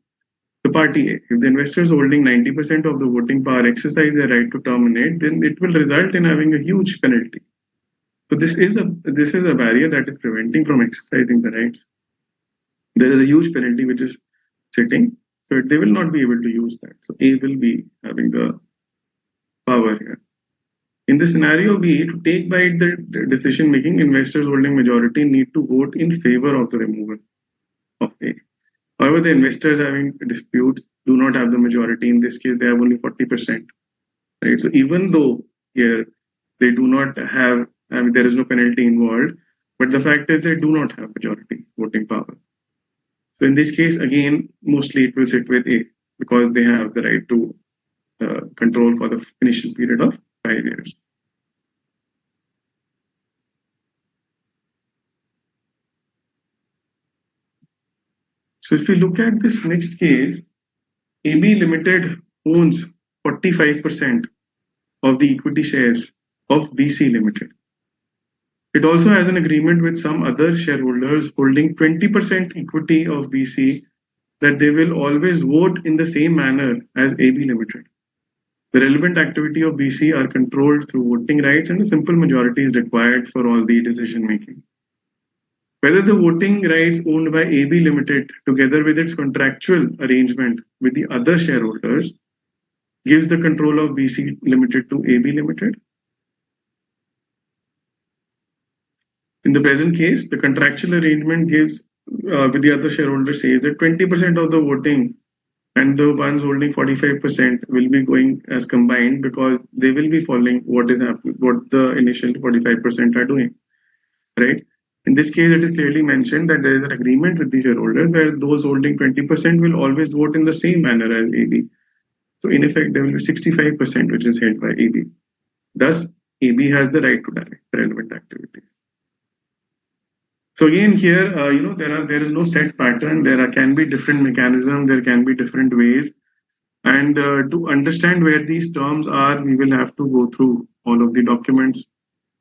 the party A. If the investors holding 90% of the voting power exercise their right to terminate, then it will result in having a huge penalty. So this is a barrier that is preventing from exercising the rights. There is a huge penalty which is sitting, so they will not be able to use that. So A will be having the power here. In the scenario B, to take by the decision making, investors holding majority need to vote in favor of the removal of A. However, the investors having disputes do not have the majority. In this case, they have only 40%. Right. So even though here they do not have, I mean, there is no penalty involved, but the fact is they do not have majority voting power. So in this case, again, mostly it will sit with A because they have the right to control for the initial period of 5 years. So if we look at this next case, AB Limited owns 45% of the equity shares of BC Limited. It also has an agreement with some other shareholders holding 20% equity of BC that they will always vote in the same manner as AB Limited. The relevant activity of BC are controlled through voting rights, and a simple majority is required for all the decision making. Whether the voting rights owned by AB Limited, together with its contractual arrangement with the other shareholders, gives the control of BC Limited to AB Limited. In the present case, the contractual arrangement gives with the other shareholders says that 20% of the voting and the ones holding 45% will be going as combined because they will be following what is happening, what the initial 45% are doing, right? In this case, it is clearly mentioned that there is an agreement with the shareholders where those holding 20% will always vote in the same manner as AB. So in effect, there will be 65% which is held by AB. Thus, AB has the right to direct the relevant activities. So again, here, there is no set pattern. There can be different mechanisms. There can be different ways. And to understand where these terms are, we will have to go through all of the documents,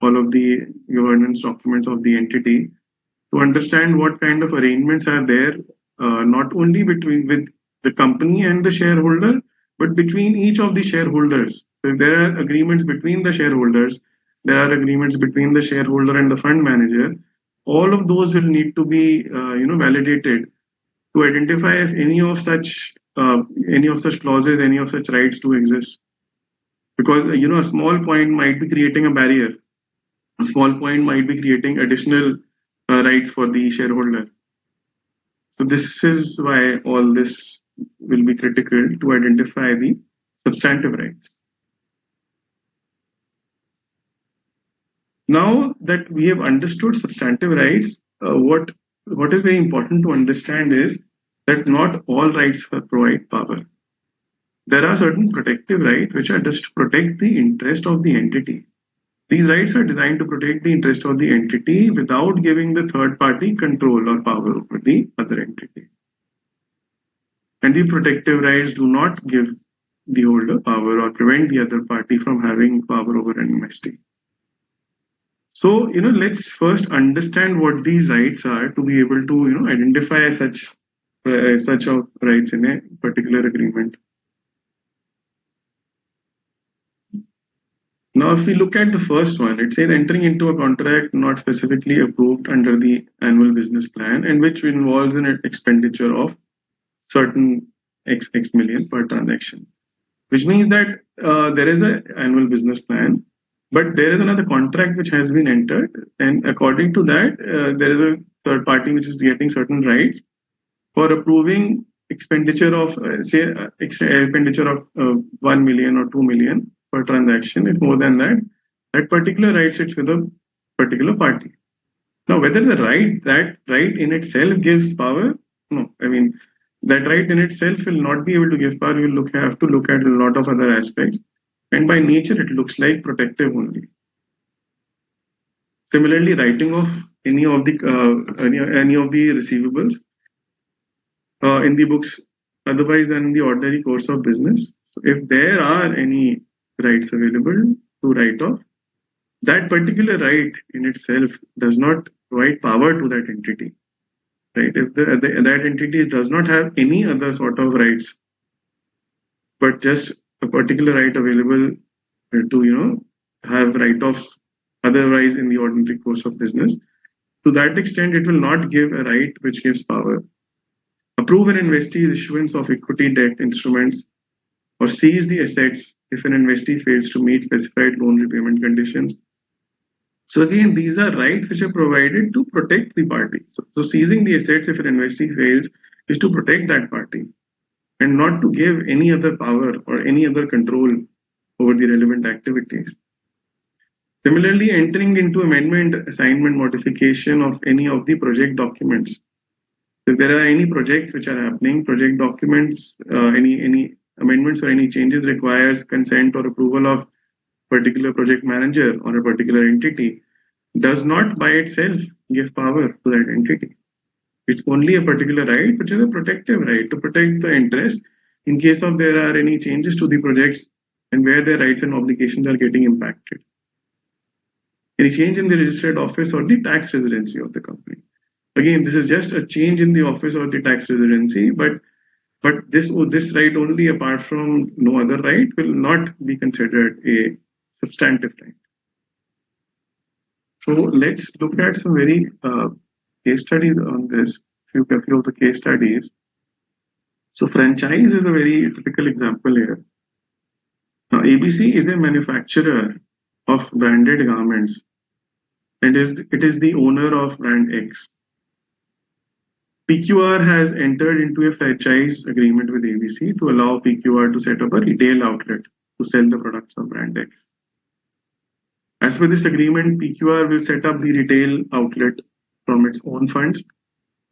all of the governance documents of the entity to understand what kind of arrangements are there, not only with the company and the shareholder, but between each of the shareholders. So if there are agreements between the shareholders, there are agreements between the shareholder and the fund manager. All of those will need to be, validated to identify if any of such clauses, any of such rights do exist. Because a small point might be creating a barrier. A small point might be creating additional rights for the shareholder. So this is why all this will be critical to identify the substantive rights. Now that we have understood substantive rights, what is very important to understand is that not all rights provide power. There are certain protective rights which are just to protect the interest of the entity. These rights are designed to protect the interest of the entity without giving the third party control or power over the other entity. And the protective rights do not give the holder power or prevent the other party from having power over an investee. So, let's first understand what these rights are to be able to, identify such of rights in a particular agreement. Now, if we look at the first one, it says entering into a contract not specifically approved under the annual business plan and which involves an expenditure of certain X million per transaction, which means that there is an annual business plan, but there is another contract which has been entered, and according to that, there is a third party which is getting certain rights for approving expenditure of, expenditure of 1 million or 2 million per transaction. If more than that, that particular right sits with a particular party. Now, whether that right in itself gives power, no. I mean, that right in itself will not be able to give power. We will have to look at a lot of other aspects. And by nature, it looks like protective only. Similarly, writing off any of the receivables in the books, otherwise than in the ordinary course of business. So if there are any rights available to write off, that particular right in itself does not provide power to that entity. Right? If that entity does not have any other sort of rights, but just a particular right available to have write-offs otherwise in the ordinary course of business, to that extent it will not give a right which gives power. Approve an investee's issuance of equity debt instruments or seize the assets if an investee fails to meet specified loan repayment conditions. So again, these are rights which are provided to protect the party. So seizing the assets if an investee fails is to protect that party and not to give any other power or any other control over the relevant activities. Similarly, entering into amendment, assignment, modification of any of the project documents. If there are any projects which are happening, project documents, any amendments or any changes requires consent or approval of particular project manager or a particular entity, does not by itself give power to that entity. It's only a particular right, which is a protective right to protect the interest in case of there are any changes to the projects and where their rights and obligations are getting impacted. Any change in the registered office or the tax residency of the company. Again, this is just a change in the office or the tax residency, but this right only, apart from no other right, will not be considered a substantive right. So let's look at some very case studies on this. Few of the case studies. So franchise is a very typical example here. Now ABC is a manufacturer of branded garments, and it is the owner of brand X. PQR has entered into a franchise agreement with ABC to allow PQR to set up a retail outlet to sell the products of brand X. As per this agreement, PQR will set up the retail outlet from its own funds,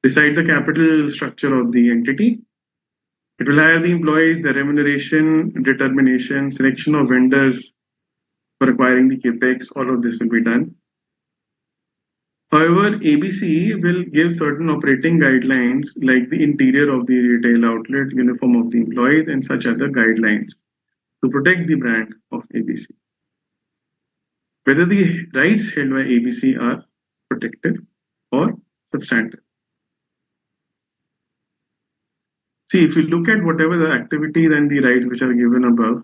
decide the capital structure of the entity. It will hire the employees, the remuneration, determination, selection of vendors for acquiring the capex. All of this will be done. However, ABC will give certain operating guidelines like the interior of the retail outlet, uniform of the employees, and such other guidelines to protect the brand of ABC. Whether the rights held by ABC are protective or substantive. See, if you look at whatever the activities and the rights which are given above,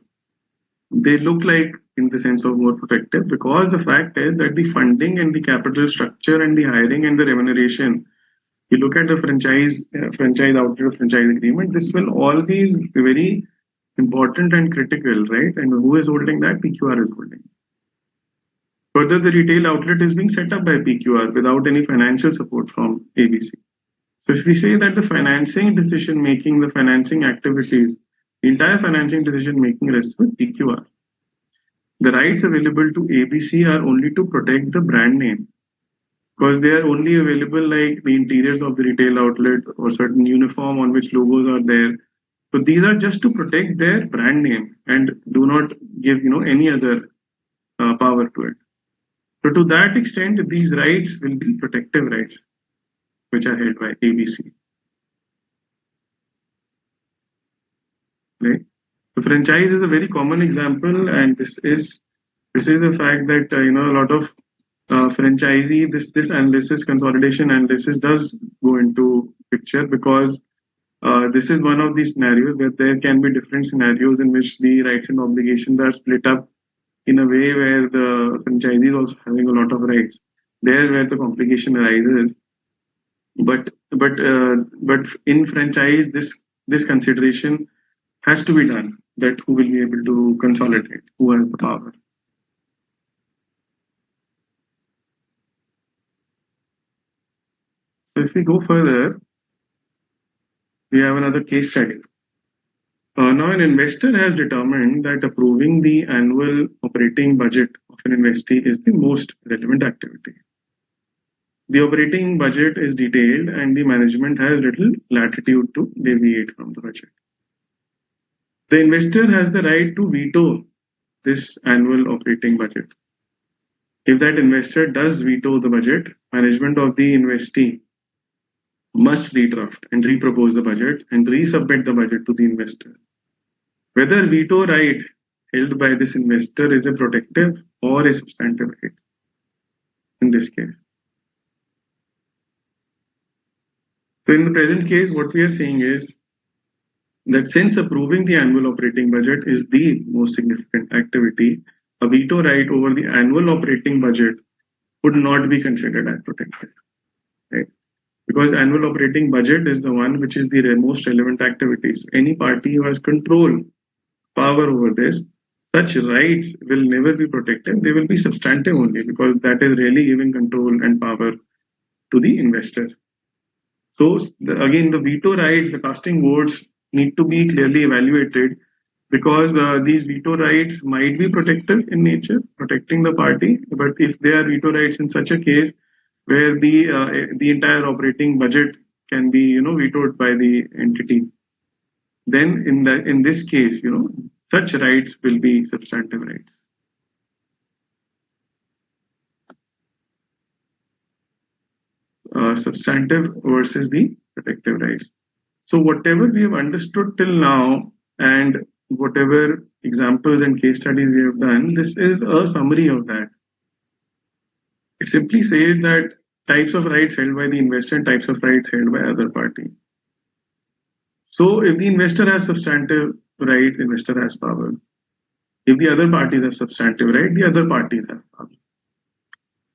they look like in the sense of more protective, because the fact is that the funding and the capital structure and the hiring and the remuneration, you look at the franchise outlet, franchise agreement, this will always be very important and critical, right? And who is holding that? PQR is holding. Further, the retail outlet is being set up by PQR without any financial support from ABC. So if we say that the financing decision making, the financing activities, the entire financing decision making rests with PQR. The rights available to ABC are only to protect the brand name, because they are only available like the interiors of the retail outlet or certain uniform on which logos are there. So these are just to protect their brand name and do not give any other power to it. So to that extent, these rights will be protective rights, which are held by ABC. Right? The franchise is a very common example, and this is the fact that a lot of franchisee this analysis, consolidation analysis does go into picture, because this is one of the scenarios that there can be different scenarios in which the rights and obligations are split up in a way where the franchisee is also having a lot of rights. There where the complication arises. But in franchise, this consideration has to be done, that who will be able to consolidate, who has the power. So if we go further, we have another case study. Now an investor has determined that approving the annual operating budget of an investee is the most relevant activity. The operating budget is detailed and the management has little latitude to deviate from the budget. The investor has the right to veto this annual operating budget. If that investor does veto the budget, management of the investee must redraft and repropose the budget and resubmit the budget to the investor. Whether veto right held by this investor is a protective or a substantive right in this case. So in the present case, what we are saying is that since approving the annual operating budget is the most significant activity, a veto right over the annual operating budget would not be considered as protective, right? Because annual operating budget is the one which is the most relevant activities. Any party who has control, power over this, such rights will never be protected. They will be substantive only, because that is really giving control and power to the investor. So again, the veto rights, the casting votes need to be clearly evaluated, because these veto rights might be protective in nature, protecting the party. But if they are veto rights in such a case where the entire operating budget can be vetoed by the entity, then in this case, such rights will be substantive rights. Substantive versus the protective rights. So whatever we have understood till now, and whatever examples and case studies we have done, this is a summary of that. It simply says that types of rights held by the investor and types of rights held by other party. So if the investor has substantive rights, the investor has power. If the other parties have substantive right, the other parties have power.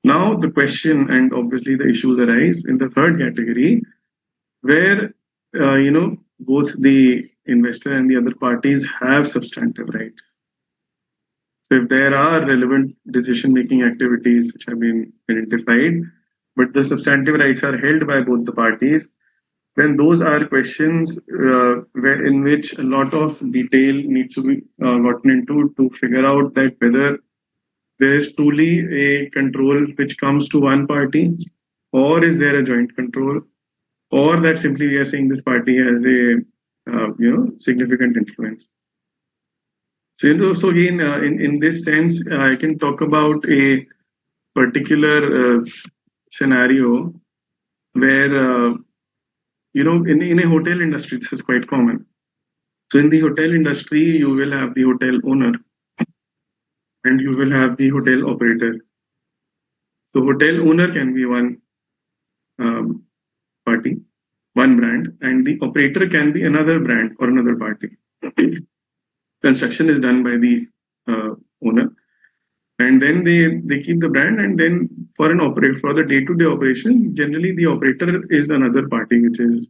Now the question, and obviously the issues arise in the third category, where both the investor and the other parties have substantive rights. So if there are relevant decision-making activities which have been identified, but the substantive rights are held by both the parties, then those are questions in which a lot of detail needs to be gotten into to figure out that whether there is truly a control which comes to one party, or is there a joint control, or that simply we are saying this party has a significant influence. So again, in this sense, I can talk about a particular scenario where in a hotel industry, this is quite common. So in the hotel industry, you will have the hotel owner and you will have the hotel operator. So hotel owner can be one party, one brand, and the operator can be another brand or another party. Construction is done by the owner, and then they keep the brand, and then for the day-to-day operation, generally the operator is another party which is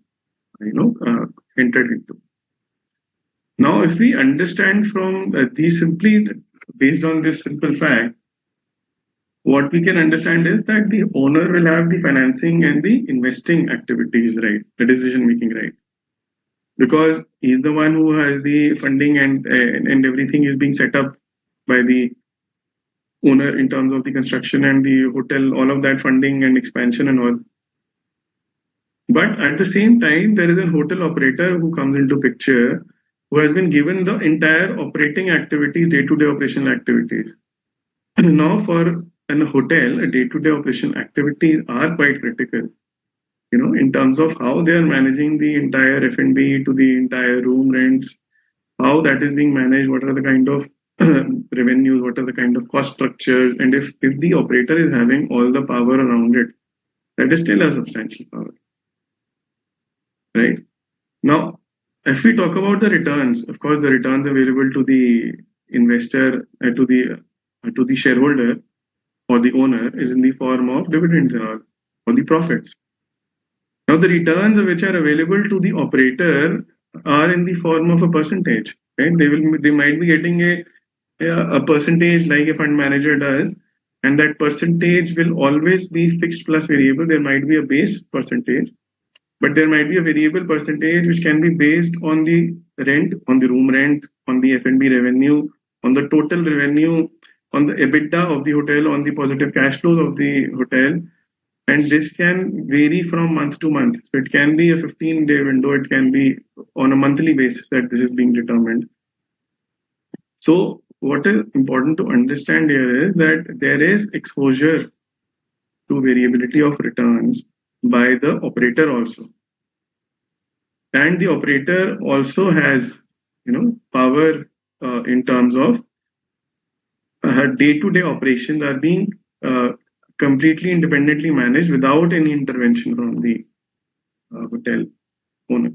entered into. Now, if we understand from simply based on this simple fact, what we can understand is that the owner will have the financing and the investing activities right, the decision-making right, because he's the one who has the funding and everything is being set up by the owner in terms of the construction and the hotel, all of that funding and expansion and all. But at the same time, there is a hotel operator who comes into picture, who has been given the entire operating activities, day-to-day operational activities. Now, for a hotel, a day-to-day operation activities are quite critical, in terms of how they are managing the entire F&B to the entire room rents, how that is being managed, what are the kind of revenues, what are the kind of cost structure, and if the operator is having all the power around it, that is still a substantial power. Right? Now, if we talk about the returns, of course, the returns available to the investor, to the shareholder or the owner is in the form of dividends and all, or the profits. Now, the returns which are available to the operator are in the form of a percentage. Right? They might be getting a percentage like a fund manager does, and that percentage will always be fixed plus variable. There might be a base percentage, but there might be a variable percentage which can be based on the rent, on the room rent, on the F&B revenue, on the total revenue, on the EBITDA of the hotel, on the positive cash flows of the hotel. And this can vary from month to month. So it can be a 15-day window. It can be on a monthly basis that this is being determined. So what is important to understand here is that there is exposure to variability of returns by the operator also. And the operator also has, power in terms of her day-to-day operations are being completely independently managed without any intervention from the hotel owner.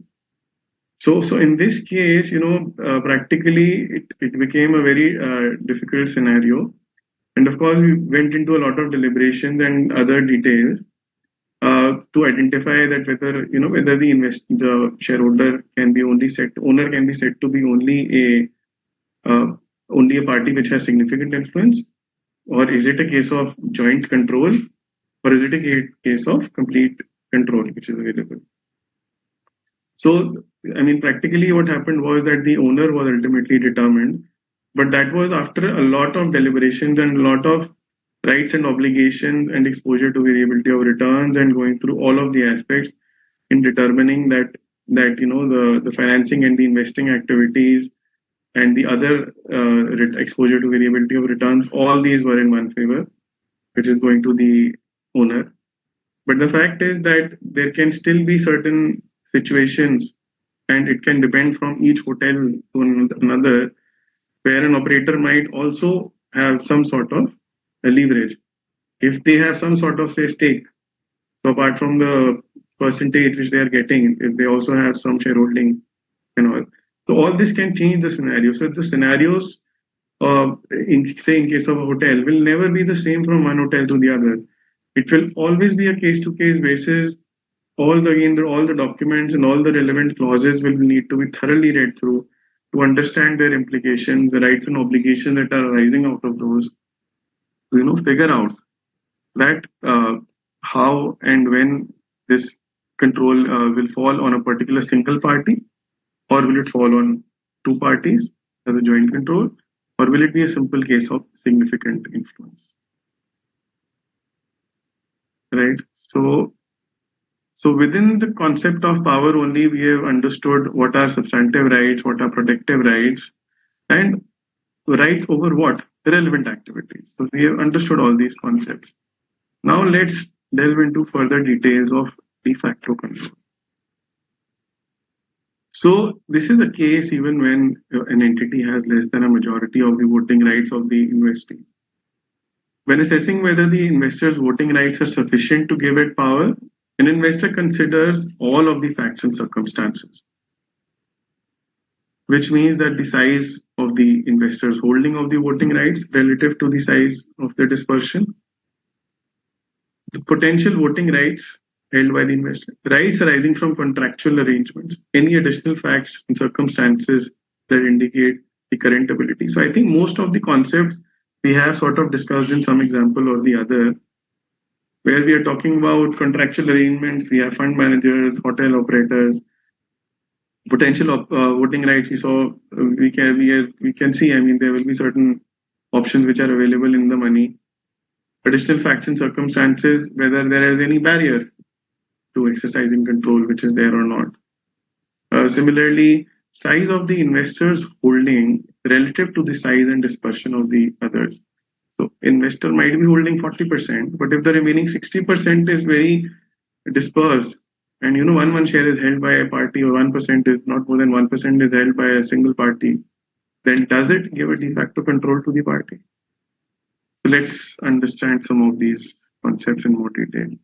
So in this case, practically it became a very difficult scenario. And of course, we went into a lot of deliberations and other details to identify that whether the shareholder can be only owner can be said to be only a only a party which has significant influence, or is it a case of joint control, or is it a case of complete control which is available? So, I mean, practically what happened was that the owner was ultimately determined, but that was after a lot of deliberations and a lot of rights and obligations and exposure to variability of returns and going through all of the aspects in determining that the financing and the investing activities and the other exposure to variability of returns, all these were in one favor, which is going to the owner. But the fact is that there can still be certain situations, and it can depend from each hotel to another, where an operator might also have some sort of leverage. If they have some sort of, say, stake, so apart from the percentage which they are getting, if they also have some shareholding and all. So all this can change the scenario. So the scenarios, in case of a hotel, will never be the same from one hotel to the other. It will always be a case-to-case basis. All the documents and all the relevant clauses will need to be thoroughly read through to understand their implications, the rights and obligations that are arising out of those. To figure out that how and when this control will fall on a particular single party, or will it fall on two parties as a joint control, or will it be a simple case of significant influence? Right. So within the concept of power only, we have understood what are substantive rights, what are protective rights, and rights over what? The relevant activities. So we have understood all these concepts. Now let's delve into further details of de facto control. So this is the case even when an entity has less than a majority of the voting rights of the investee. When assessing whether the investor's voting rights are sufficient to give it power, an investor considers all of the facts and circumstances, which means that the size of the investor's holding of the voting rights relative to the size of the dispersion, the potential voting rights held by the investor, rights arising from contractual arrangements, any additional facts and circumstances that indicate the current ability. So I think most of the concepts we have sort of discussed in some example or the other, where we are talking about contractual arrangements. We have fund managers, hotel operators, potential voting rights. We can see. I mean, there will be certain options which are available in the money. Additional facts and circumstances, whether there is any barrier to exercising control, which is there or not. Similarly, size of the investor's holding relative to the size and dispersion of the others. So investor might be holding 40%, but if the remaining 60% is very dispersed, and one share is held by a party, or 1% is not more than 1% is held by a single party, then does it give a de facto control to the party? So let's understand some of these concepts in more detail.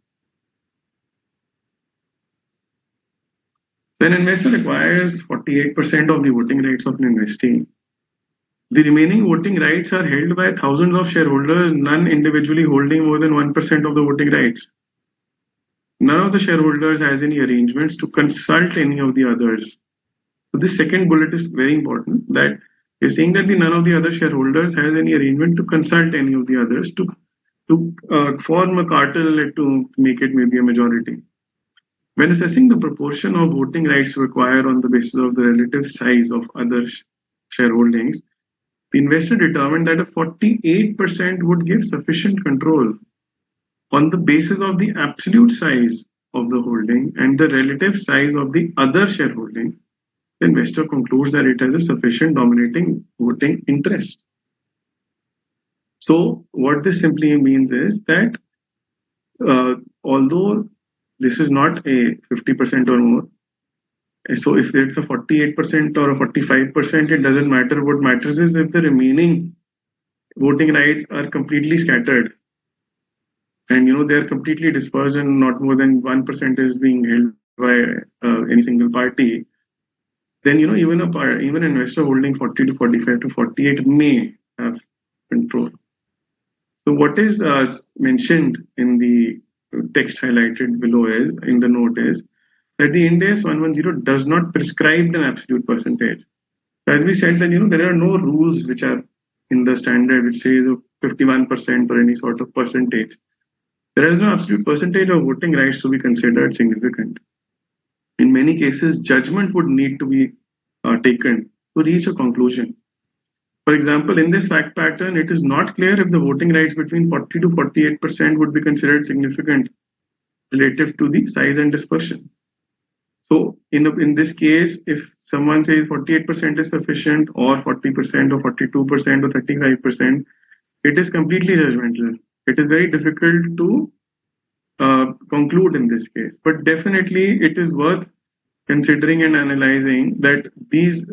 When an investor acquires 48% of the voting rights of an investee, the remaining voting rights are held by thousands of shareholders, none individually holding more than 1% of the voting rights. None of the shareholders has any arrangements to consult any of the others. So this second bullet is very important, that you're saying that none of the other shareholders has any arrangement to consult any of the others to form a cartel to make it maybe a majority. When assessing the proportion of voting rights to acquire on the basis of the relative size of other shareholdings, the investor determined that a 48% would give sufficient control. On the basis of the absolute size of the holding and the relative size of the other shareholding, the investor concludes that it has a sufficient dominating voting interest. So what this simply means is that although this is not a 50% or more, so if it's a 48% or a 45%, it doesn't matter. What matters is if the remaining voting rights are completely scattered and they're completely dispersed and not more than 1% is being held by any single party, then even an investor holding 40 to 45 to 48 may have control. So what is mentioned in the text highlighted below is in the note is that the Ind AS 110 does not prescribe an absolute percentage. As we said, that there are no rules which are in the standard which says 51% or any sort of percentage. There is no absolute percentage of voting rights to be considered significant. In many cases, judgment would need to be taken to reach a conclusion. For example, in this fact pattern, it is not clear if the voting rights between 40 to 48% would be considered significant relative to the size and dispersion. So in this case, if someone says 48% is sufficient or 40% or 42% or 35%, it is completely judgmental. It is very difficult to conclude in this case. But definitely it is worth considering and analyzing that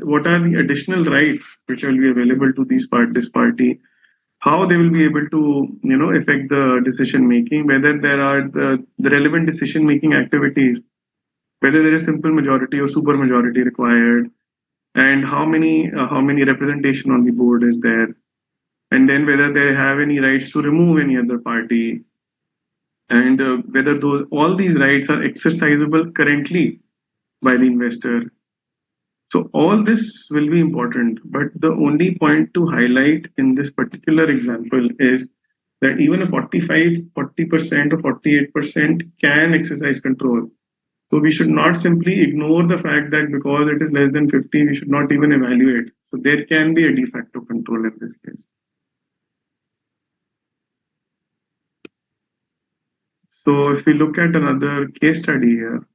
what are the additional rights which will be available to this party, how they will be able to affect the decision making, whether there are the relevant decision making activities, whether there is simple majority or super majority required, and how many representation on the board is there, and then whether they have any rights to remove any other party, and whether all these rights are exercisable currently by the investor. So all this will be important, but the only point to highlight in this particular example is that even a 40% or 48% can exercise control. So we should not simply ignore the fact that because it is less than 50, we should not even evaluate. So there can be a de facto control in this case. So if we look at another case study here,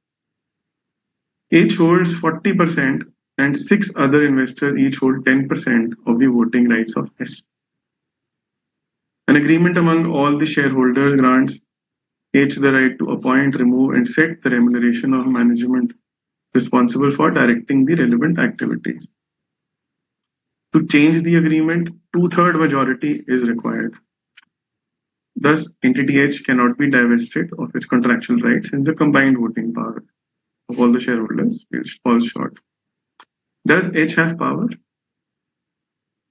H holds 40% and 6 other investors each hold 10% of the voting rights of S. An agreement among all the shareholders grants H the right to appoint, remove, and set the remuneration of management responsible for directing the relevant activities. To change the agreement, 2/3 majority is required. Thus, entity H cannot be divested of its contractual rights since the combined voting power of all the shareholders falls short. Does H have power?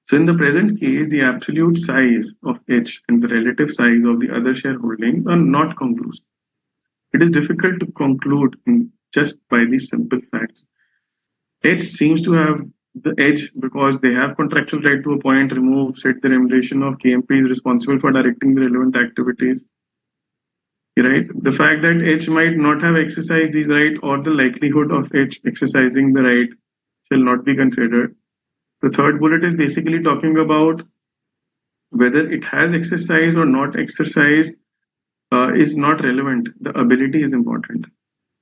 So in the present case, the absolute size of H and the relative size of the other shareholdings are not conclusive. It is difficult to conclude just by these simple facts. H seems to have the edge because they have contractual right to appoint, remove, set the remuneration of KMPs responsible for directing the relevant activities. Right? The fact that H might not have exercised these rights or the likelihood of H exercising the right shall not be considered. The third bullet is basically talking about whether it has exercised or not exercised is not relevant. The ability is important.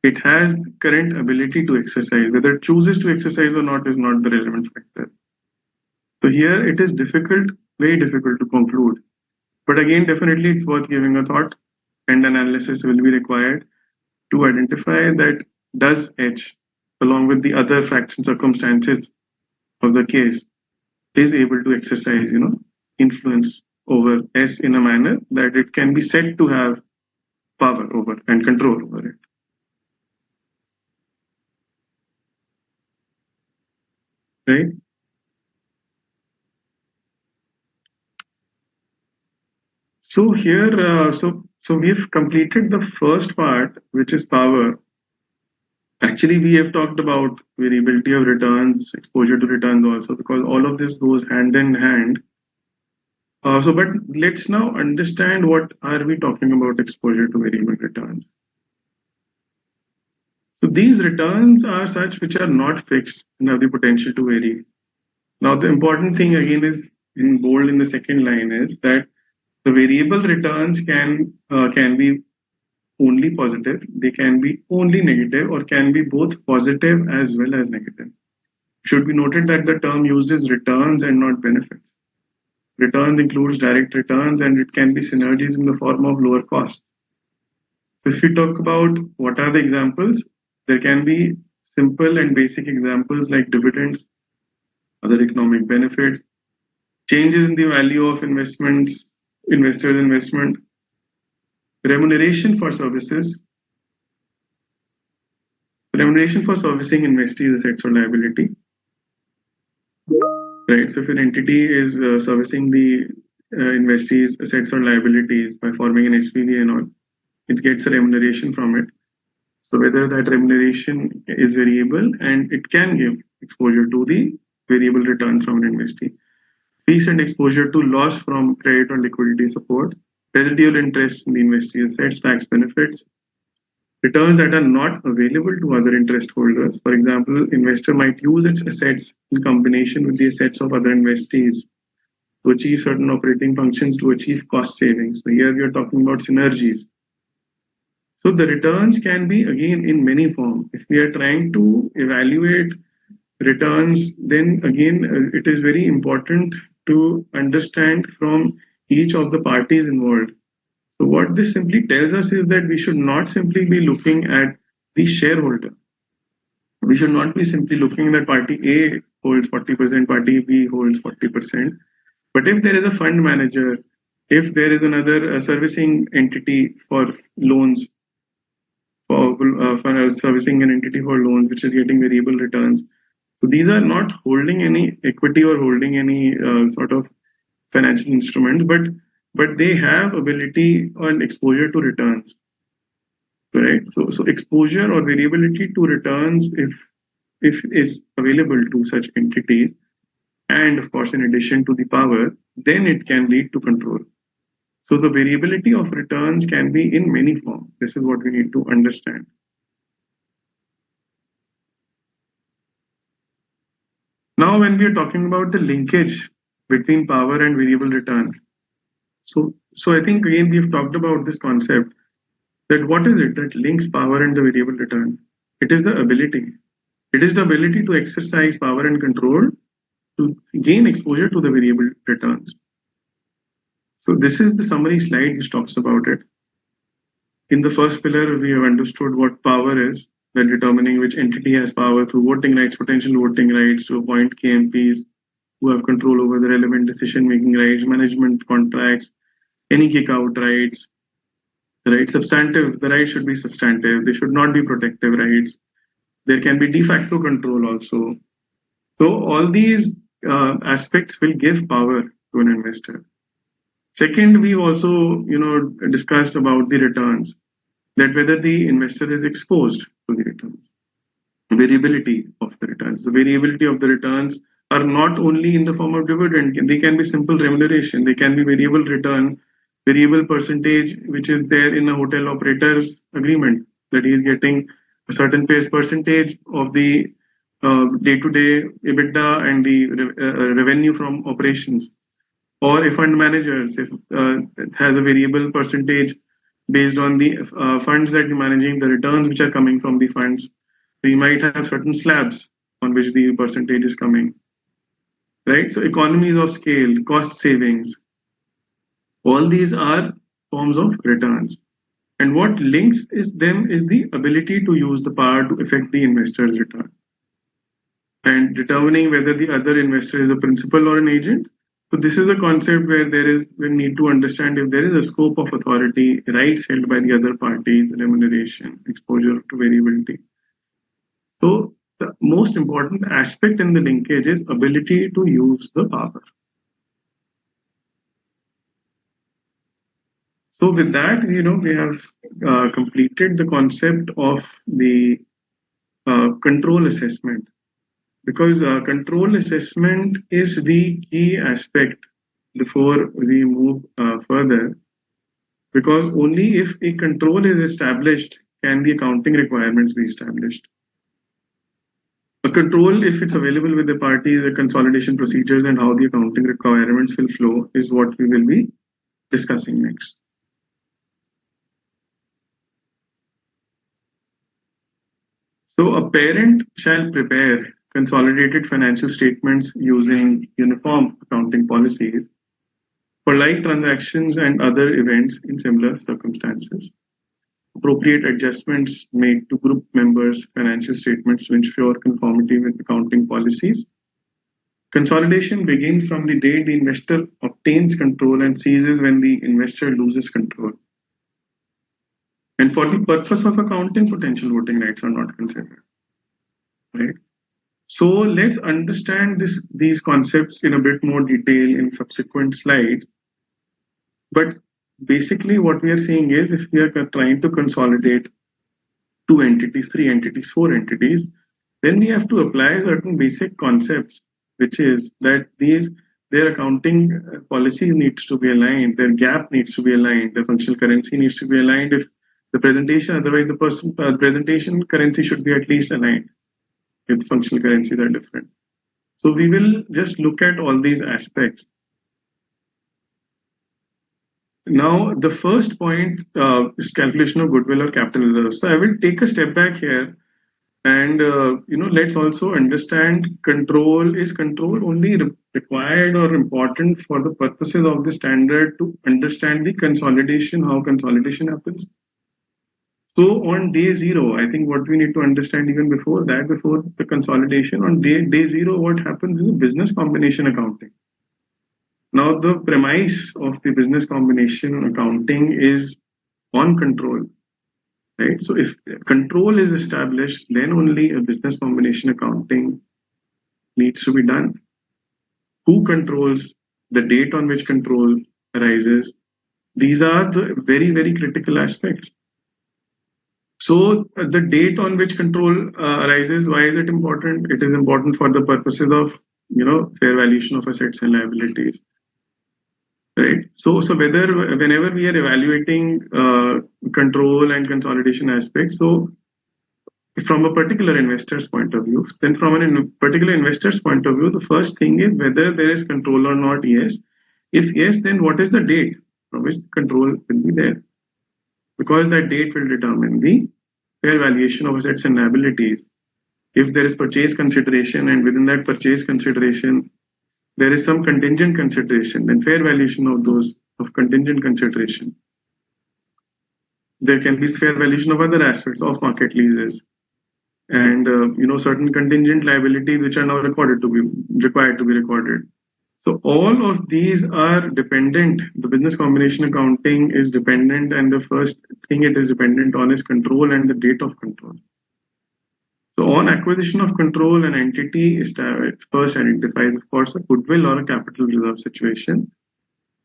It has current ability to exercise. Whether it chooses to exercise or not is not the relevant factor. So here it is difficult, very difficult to conclude. But again, definitely it's worth giving a thought, and analysis will be required to identify that does H, along with the other facts and circumstances of the case, is able to exercise, influence over S in a manner that it can be said to have power over and control over it. Right? So here, so we've completed the first part, which is power. Actually, we have talked about variability of returns, exposure to returns also, because all of this goes hand in hand. But let's now understand what are we talking about exposure to variable returns. So these returns are such which are not fixed and have the potential to vary. Now, the important thing again is in bold in the second line is that the variable returns can be only positive, they can be only negative, or can be both positive as well as negative. It should be noted that the term used is returns and not benefits. Returns includes direct returns and it can be synergies in the form of lower costs. If we talk about what are the examples, there can be simple and basic examples like dividends, other economic benefits, changes in the value of investors' investment, remuneration for services, remuneration for servicing investees' assets or liability. Right. So if an entity is servicing the investees' assets or liabilities by forming an SPV and all, it gets a remuneration from it. So whether that remuneration is variable and it can give exposure to the variable returns from an investee. fees and exposure to loss from credit or liquidity support, residual interest in the investee assets, tax benefits, returns that are not available to other interest holders. For example, investor might use its assets in combination with the assets of other investees to achieve certain operating functions to achieve cost savings. So here we are talking about synergies. So the returns can be again in many forms. If we are trying to evaluate returns, then again it is very important to understand from each of the parties involved. So what this simply tells us is that we should not simply be looking at the shareholder. We should not be simply looking that party A holds 40%, party B holds 40%. But if there is a fund manager, if there is another servicing entity for loans, for servicing an entity for loans, which is getting variable returns. So these are not holding any equity or holding any sort of financial instruments, but they have ability and exposure to returns. Correct. So exposure or variability to returns, if is available to such entities, and of course in addition to the power, then it can lead to control. So the variability of returns can be in many forms. This is what we need to understand. Now, when we are talking about the linkage between power and variable return, so I think again we've talked about this concept that what is it that links power and the variable return? It is the ability. It is the ability to exercise power and control to gain exposure to the variable returns. So this is the summary slide which talks about it. In the first pillar, we have understood what power is, that determining which entity has power through voting rights, potential voting rights, to appoint KMPs who have control over the relevant decision-making rights, management contracts, any kick-out rights, right? Substantive, the rights should be substantive. They should not be protective rights. There can be de facto control also. So all these aspects will give power to an investor. Second, we also, discussed about the returns, that whether the investor is exposed to the returns, variability of the returns. The variability of the returns are not only in the form of dividend, they can be simple remuneration, they can be variable return, variable percentage, which is there in a hotel operator's agreement, that he is getting a certain percentage of the day-to-day EBITDA and the revenue from operations. Or a fund manager has a variable percentage based on the funds that you're managing, the returns which are coming from the funds. So you might have certain slabs on which the percentage is coming, right? So economies of scale, cost savings, all these are forms of returns. And what links them is the ability to use the power to affect the investor's return. And determining whether the other investor is a principal or an agent. So this is a concept where we need to understand if there is a scope of authority, rights held by the other parties, remuneration, exposure to variability. So the most important aspect in the linkage is ability to use the power. So with that, we have completed the concept of the control assessment. Because control assessment is the key aspect before we move further. Because only if a control is established can the accounting requirements be established. A control, if it's available with the party, the consolidation procedures and how the accounting requirements will flow is what we will be discussing next. So a parent shall prepare consolidated financial statements using uniform accounting policies for like transactions and other events in similar circumstances. Appropriate adjustments made to group members' financial statements to ensure conformity with accounting policies. Consolidation begins from the day the investor obtains control and ceases when the investor loses control. And for the purpose of accounting, potential voting rights are not considered. Right? So let's understand these concepts in a bit more detail in subsequent slides. But basically what we are saying is if we are trying to consolidate 2 entities, 3 entities, 4 entities, then we have to apply certain basic concepts, which is that these their accounting policies needs to be aligned, their gap needs to be aligned, their functional currency needs to be aligned. If the presentation, otherwise the presentation currency should be at least aligned if functional currencies are different. So we will just look at all these aspects. Now, the first point is calculation of goodwill or capital reserves. So I will take a step back here, and let's also understand control. Is control only required or important for the purposes of the standard to understand the consolidation, how consolidation happens? So on day zero, I think what we need to understand even before that, before the consolidation, on day zero, what happens is business combination accounting. Now, the premise of the business combination accounting is on control, right? So if control is established, then only a business combination accounting needs to be done. Who controls, the date on which control arises, these are the very, very critical aspects. So the date on which control arises, why is it important? It is important for the purposes of fair valuation of assets and liabilities. Right. So whenever we are evaluating control and consolidation aspects, so from a particular investor's point of view, then from a particular investor's point of view, the first thing is whether there is control or not. Yes. If yes, then what is the date from which control will be there? Because that date will determine the fair valuation of assets and liabilities. If there is purchase consideration, and within that purchase consideration there is some contingent consideration, then fair valuation of those of contingent consideration. There can be fair valuation of other aspects of market leases, and certain contingent liabilities which are now required to be recorded. So all of these are dependent. The business combination accounting is dependent, and the first thing it is dependent on is control and the date of control. So on acquisition of control, an entity is first identifies, of course, a goodwill or a capital reserve situation,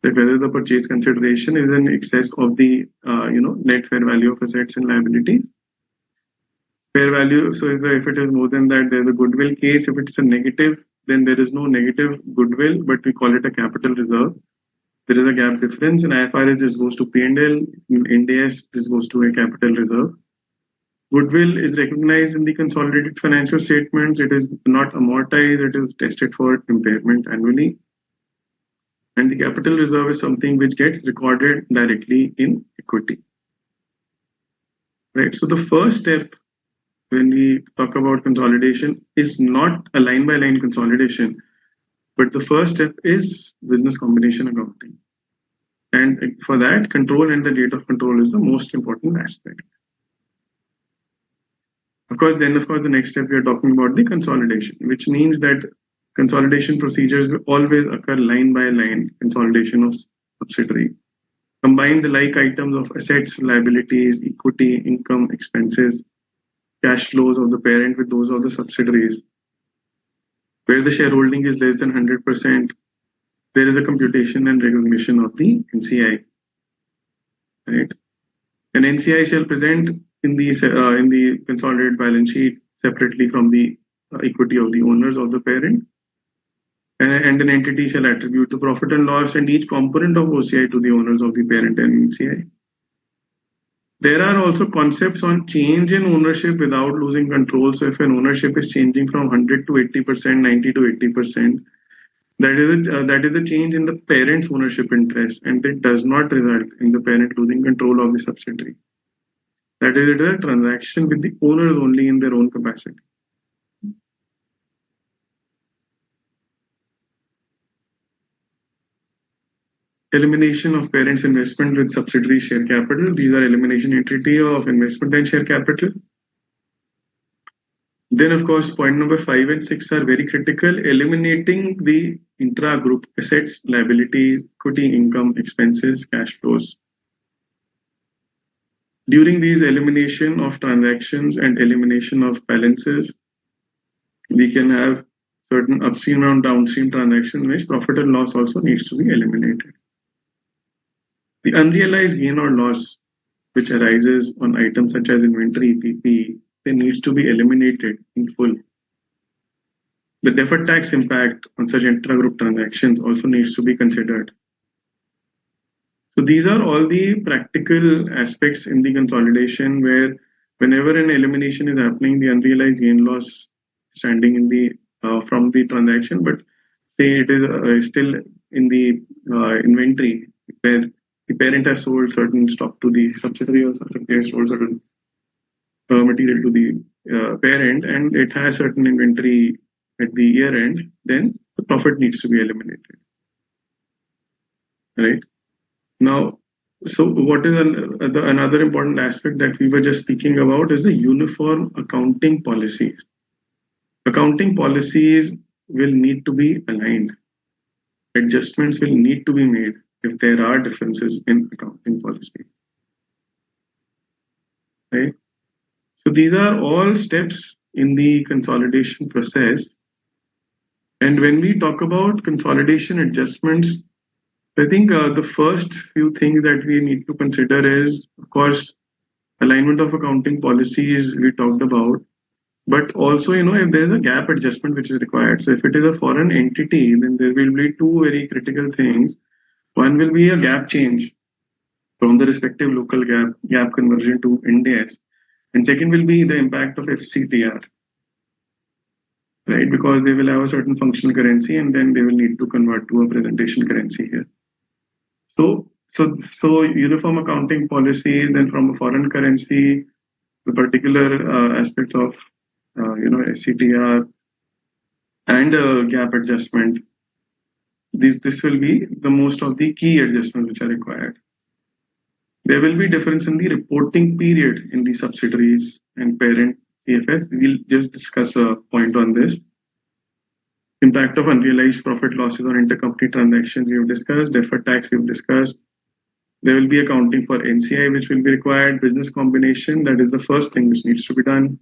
that whether the purchase consideration is in excess of the net fair value of assets and liabilities. Fair value, so if it is more than that, there's a goodwill case. If it's a negative, then there is no negative goodwill, but we call it a capital reserve. There is a gap difference. In IFRS, this goes to P&L. In Ind AS, this goes to a capital reserve. Goodwill is recognized in the consolidated financial statements. It is not amortized. It is tested for impairment annually. And the capital reserve is something which gets recorded directly in equity. Right. So the first step when we talk about consolidation is not a line-by-line consolidation, but the first step is business combination accounting. And for that, control and the date of control is the most important aspect. Of course, the next step we are talking about the consolidation, which means that consolidation procedures will always occur line by line, consolidation of subsidiary. Combine the like items of assets, liabilities, equity, income, expenses, cash flows of the parent with those of the subsidiaries. Where the shareholding is less than 100%, there is a computation and recognition of the NCI. Right? An NCI shall present in the consolidated balance sheet separately from the equity of the owners of the parent, and an entity shall attribute the profit and loss and each component of OCI to the owners of the parent and NCI. There are also concepts on change in ownership without losing control. So if an ownership is changing from 100 to 80%, 90 to 80%, that is a change in the parent's ownership interest, and it does not result in the parent losing control of the subsidiary. That is, it is a transaction with the owners only in their own capacity. Elimination of parent's investment with subsidiary share capital. These are elimination entity of investment and share capital. Then, of course, point number 5 and 6 are very critical. Eliminating the intra-group assets, liabilities, equity, income, expenses, cash flows. During these elimination of transactions and elimination of balances, we can have certain upstream and downstream transactions which profit and loss also needs to be eliminated. The unrealized gain or loss which arises on items such as inventory, PPE, they needs to be eliminated in full. the deferred tax impact on such intra-group transactions also needs to be considered. So these are all the practical aspects in the consolidation where whenever an elimination is happening, the unrealized gain loss standing in the from the transaction, but say it is still in the inventory where the parent has sold certain stock to the subsidiary or subsidiary has sold certain material to the parent and it has certain inventory at the year end, then the profit needs to be eliminated. Right? Now, so what is another important aspect that we were just speaking about is the uniform accounting policies. Accounting policies will need to be aligned. Adjustments will need to be made if there are differences in accounting policy. Right? So these are all steps in the consolidation process. And when we talk about consolidation adjustments, I think the first few things that we need to consider is, of course, alignment of accounting policies we talked about, but also, if there is a gap adjustment which is required. So if it is a foreign entity, then there will be two very critical things. One will be a gap change from the respective local gap conversion to Ind AS. And second will be the impact of FCTR, right? Because they will have a certain functional currency and then they will need to convert to a presentation currency here. So uniform accounting policies and from a foreign currency, the particular aspects of FCTR and gap adjustment. This will be the most of the key adjustments which are required. There will be difference in the reporting period in the subsidiaries and parent CFS. We'll just discuss a point on this. Impact of unrealized profit losses on intercompany transactions we have discussed. Deferred tax we have discussed. There will be accounting for NCI which will be required. Business combination, that is the first thing which needs to be done.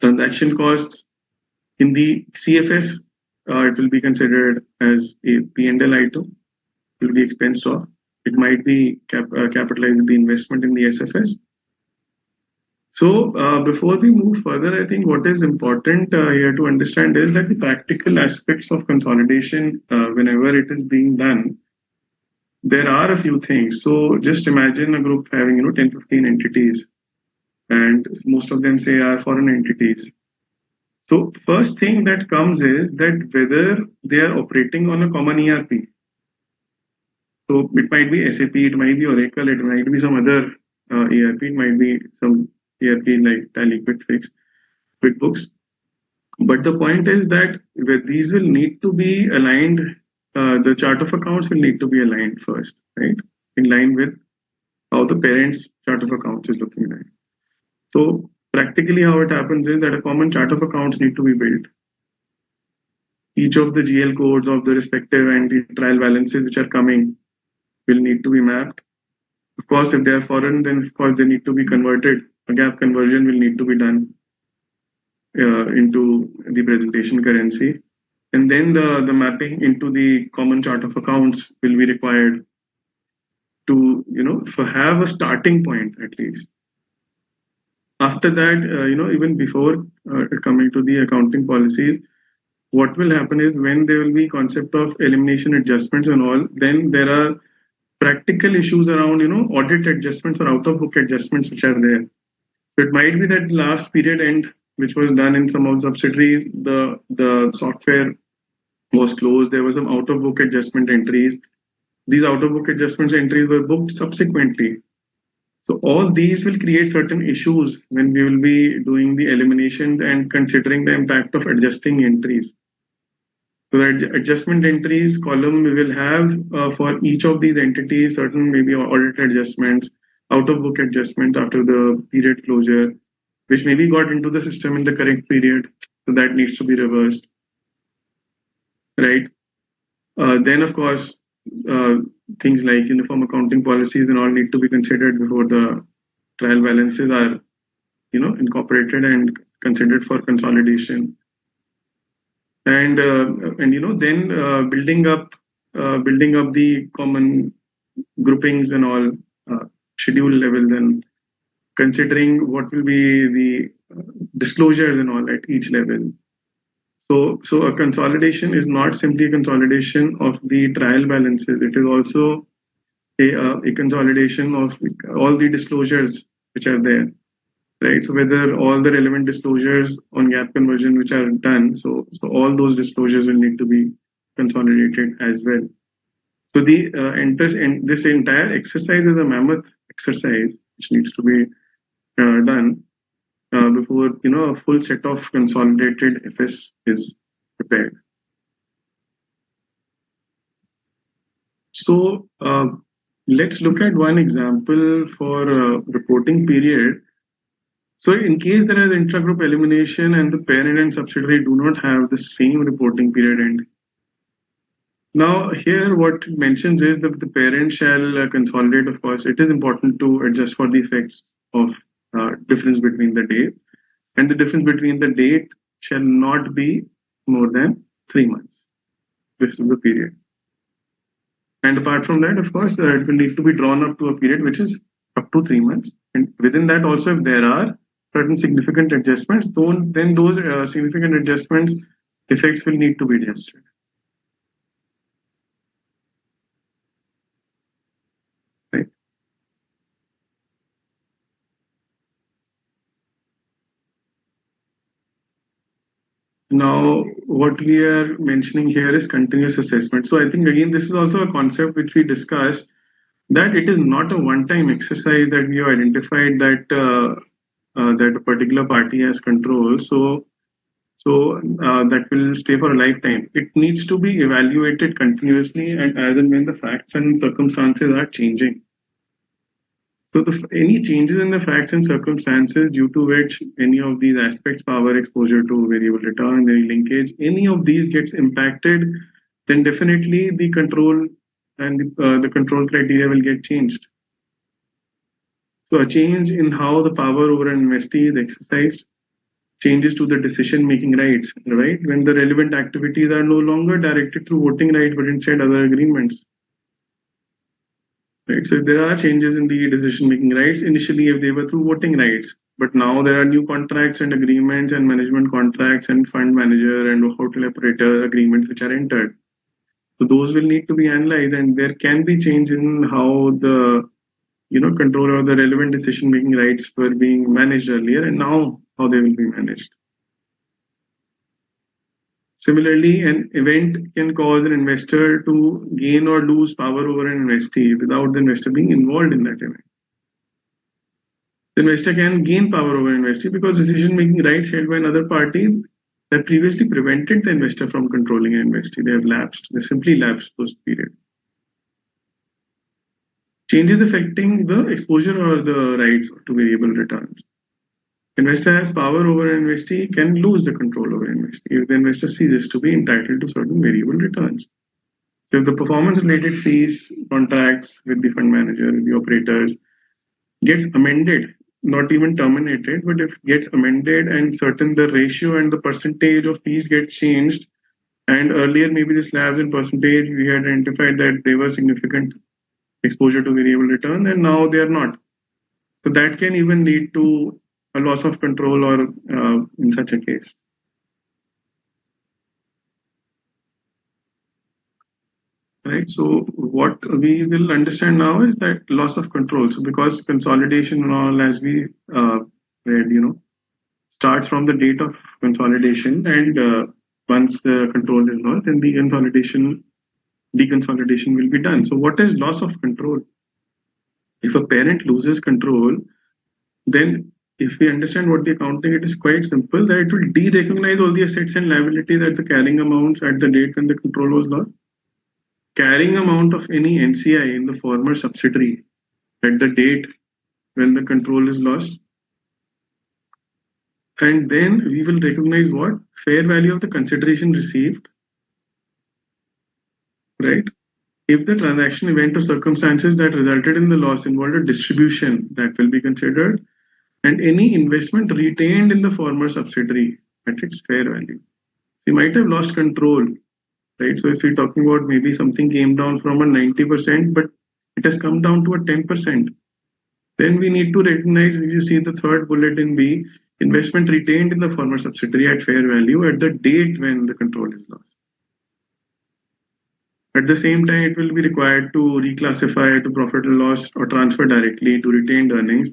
Transaction costs. In the CFS, it will be considered as a P&L item. It will be expensed off. It might be capitalized with the investment in the SFS. So before we move further, I think what is important here to understand is that the practical aspects of consolidation, whenever it is being done, there are a few things. So just imagine a group having 10, 15 entities, and most of them say are foreign entities. So first thing that comes is that whether they are operating on a common ERP. So it might be SAP, it might be Oracle, it might be some other ERP, it might be some ERP like Tally, QuickFix, QuickBooks. But the point is that these will need to be aligned. The chart of accounts will need to be aligned first, right? In line with how the parent's chart of accounts is looking like. So practically how it happens is that a common chart of accounts need to be built. Each of the GL codes of the respective and the trial balances which are coming will need to be mapped. Of course, if they are foreign, then of course they need to be converted. A gap conversion will need to be done into the presentation currency. And then the mapping into the common chart of accounts will be required to, have a starting point at least. After that, even before coming to the accounting policies, what will happen is when there will be concept of elimination adjustments and all, then there are practical issues around, audit adjustments or out-of-book adjustments which are there. So it might be that the last period end, which was done in some of the subsidiaries, the software was closed. There was some out-of-book adjustment entries. These out-of-book adjustments entries were booked subsequently. So all these will create certain issues when we will be doing the eliminations and considering the impact of adjusting entries. So that adjustment entries column we will have for each of these entities certain maybe audit adjustments, out-of-book adjustments after the period closure, which maybe got into the system in the correct period. So that needs to be reversed, right? Then of course, things like uniform accounting policies and all need to be considered before the trial balances are, incorporated and considered for consolidation. And then building up the common groupings and all schedule levels and considering what will be the disclosures and all at each level. So a consolidation is not simply a consolidation of the trial balances. It is also a consolidation of all the disclosures which are there, right? So whether all the relevant disclosures on gap conversion which are done, so all those disclosures will need to be consolidated as well. So this entire exercise is a mammoth exercise which needs to be done before a full set of consolidated FS is prepared. So let's look at one example for reporting period. So in case there is intragroup elimination and the parent and subsidiary do not have the same reporting period end. Now here what it mentions is that the parent shall consolidate. Of course, it is important to adjust for the effects of difference between the date, and the difference between the date shall not be more than 3 months. This is the period. And apart from that, of course, it will need to be drawn up to a period which is up to 3 months. And within that also, if there are certain significant adjustments, then those significant adjustments effects will need to be adjusted. Right. Now, what we are mentioning here is continuous assessment. So I think again, this is also a concept which we discussed, that it is not a one-time exercise that we have identified that that a particular party has control. So that will stay for a lifetime. It needs to be evaluated continuously and as and when the facts and circumstances are changing. So any changes in the facts and circumstances due to which any of these aspects, power, exposure to variable return, any linkage, any of these gets impacted, then definitely the control and the control criteria will get changed. So a change in how the power over an investee is exercised, changes to the decision-making rights, right? When the relevant activities are no longer directed through voting rights, but instead other agreements. Right? So if there are changes in the decision-making rights, initially if they were through voting rights, but now there are new contracts and agreements and management contracts and fund manager and hotel operator agreements which are entered. So those will need to be analyzed, and there can be change in how the control or the relevant decision-making rights were being managed earlier, and now how they will be managed. Similarly, an event can cause an investor to gain or lose power over an investee without the investor being involved in that event. The investor can gain power over an investee because decision-making rights held by another party that previously prevented the investor from controlling an investee. They have lapsed. They simply lapsed those periods. Changes affecting the exposure or the rights to variable returns. Investor has power over an investee, can lose the control over an investee if the investor ceases to be entitled to certain variable returns. If the performance-related fees, contracts with the fund manager, with the operators, gets amended, not even terminated, but if gets amended and certain the ratio and the percentage of fees get changed, and earlier maybe the slabs in percentage, we had identified that they were significant exposure to variable return, and now they are not. So that can even lead to a loss of control or in such a case. Right. So what we will understand now is that loss of control. So because consolidation and all, as we read, starts from the date of consolidation, and once the control is lost, then the deconsolidation will be done. So what is loss of control? If a parent loses control, then if we understand what the accounting, it is quite simple, that it will de-recognize all the assets and liabilities at the carrying amounts at the date when the control was lost. Carrying amount of any NCI in the former subsidiary at the date when the control is lost. And then we will recognize what? Fair value of the consideration received, right? If the transaction event or circumstances that resulted in the loss involved a distribution, that will be considered, and any investment retained in the former subsidiary at its fair value. You might have lost control, right? So if you're talking about maybe something came down from a 90%, but it has come down to a 10%, Then we need to recognize, if you see the third bullet in B, investment retained in the former subsidiary at fair value at the date when the control is lost. At the same time, it will be required to reclassify to profit or loss or transfer directly to retained earnings,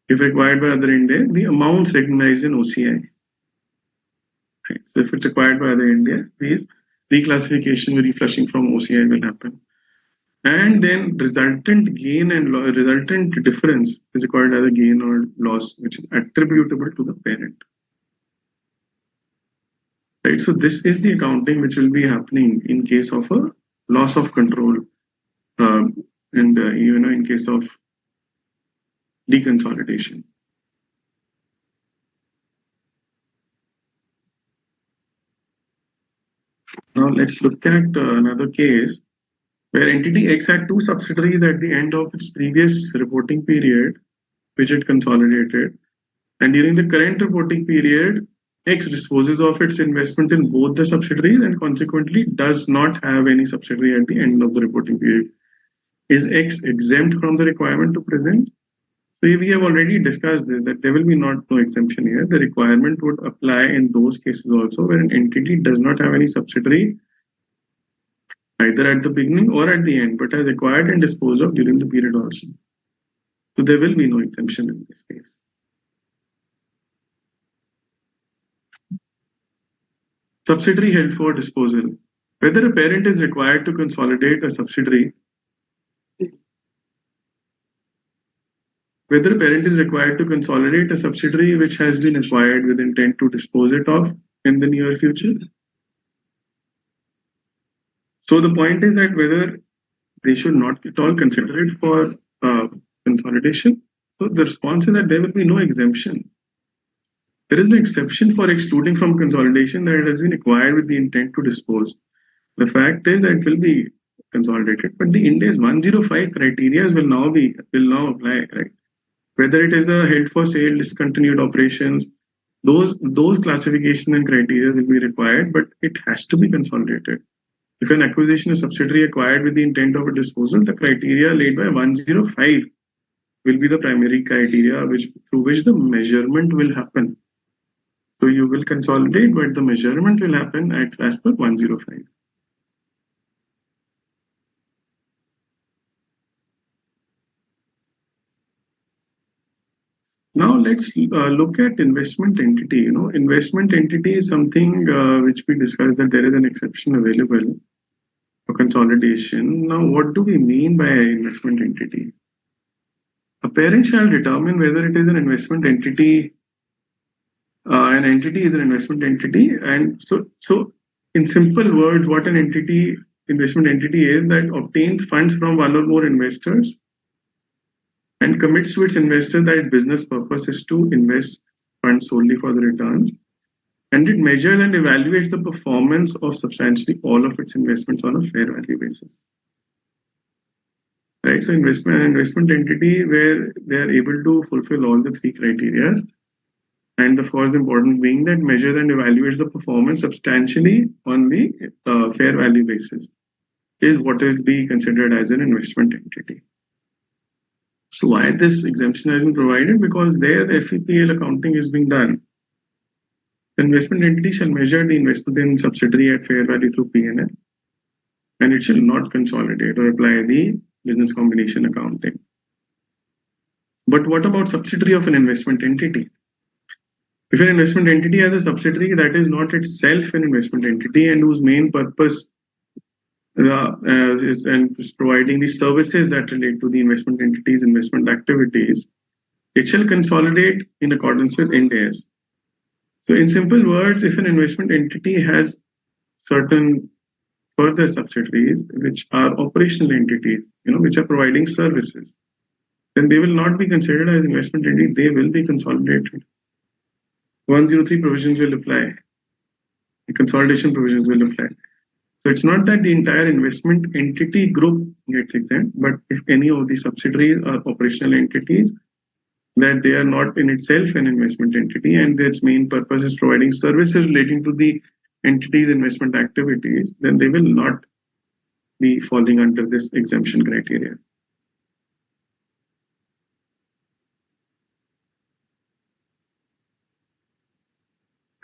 if required by other Ind AS, the amounts recognized in OCI. Right. So if it's required by other Ind AS, these reclassification or reflushing from OCI will happen. And then resultant gain and resultant difference is required as a gain or loss, which is attributable to the parent. Right. So this is the accounting which will be happening in case of a loss of control, and in case of deconsolidation. Now let's look at another case where entity X had two subsidiaries at the end of its previous reporting period, which it consolidated. And during the current reporting period, X disposes of its investment in both the subsidiaries and consequently does not have any subsidiary at the end of the reporting period. Is X exempt from the requirement to present? So we have already discussed this, that there will be no exemption here. The requirement would apply in those cases also where an entity does not have any subsidiary either at the beginning or at the end, but has acquired and disposed of during the period also. So there will be no exemption in this case. Subsidiary held for disposal. Whether a parent is required to consolidate a subsidiary, which has been acquired with intent to dispose it of in the near future. So the point is that whether they should not at all consider it for consolidation. So the response is that there will be no exemption. There is no exception for excluding from consolidation that it has been acquired with the intent to dispose. The fact is that it will be consolidated, but the Ind AS 105 criteria will now apply, right? Whether it is a held for sale, discontinued operations, those classification and criteria will be required, but it has to be consolidated. If an acquisition is subsidiary acquired with the intent of a disposal, the criteria laid by 105 will be the primary criteria through which the measurement will happen. So you will consolidate, but the measurement will happen as per 105. Now let's look at investment entity. Investment entity is something which we discussed that there is an exception available for consolidation. Now, what do we mean by investment entity? A parent shall determine whether it is an investment entity. An entity is an investment entity, and so in simple words, what an investment entity is that obtains funds from one or more investors and commits to its investor that its business purpose is to invest funds solely for the returns, and it measures and evaluates the performance of substantially all of its investments on a fair value basis. Right, so investment entity where they are able to fulfill all the three criteria, and the first important being that measures and evaluates the performance substantially on the fair value basis is what is be considered as an investment entity. So why this exemption has been provided? Because there the FEPL accounting is being done. The investment entity shall measure the investment in subsidiary at fair value through P&L, and it shall not consolidate or apply the business combination accounting. But what about subsidiary of an investment entity? If an investment entity has a subsidiary that is not itself an investment entity and whose main purpose is providing the services that relate to the investment entity's investment activities, it shall consolidate in accordance with Ind AS. So in simple words, if an investment entity has certain further subsidiaries which are operational entities, which are providing services, then they will not be considered as investment entity, they will be consolidated. 103 provisions will apply. The consolidation provisions will apply. So it's not that the entire investment entity group gets exempt, but if any of the subsidiaries are operational entities, that they are not in itself an investment entity and its main purpose is providing services relating to the entity's investment activities, then they will not be falling under this exemption criteria.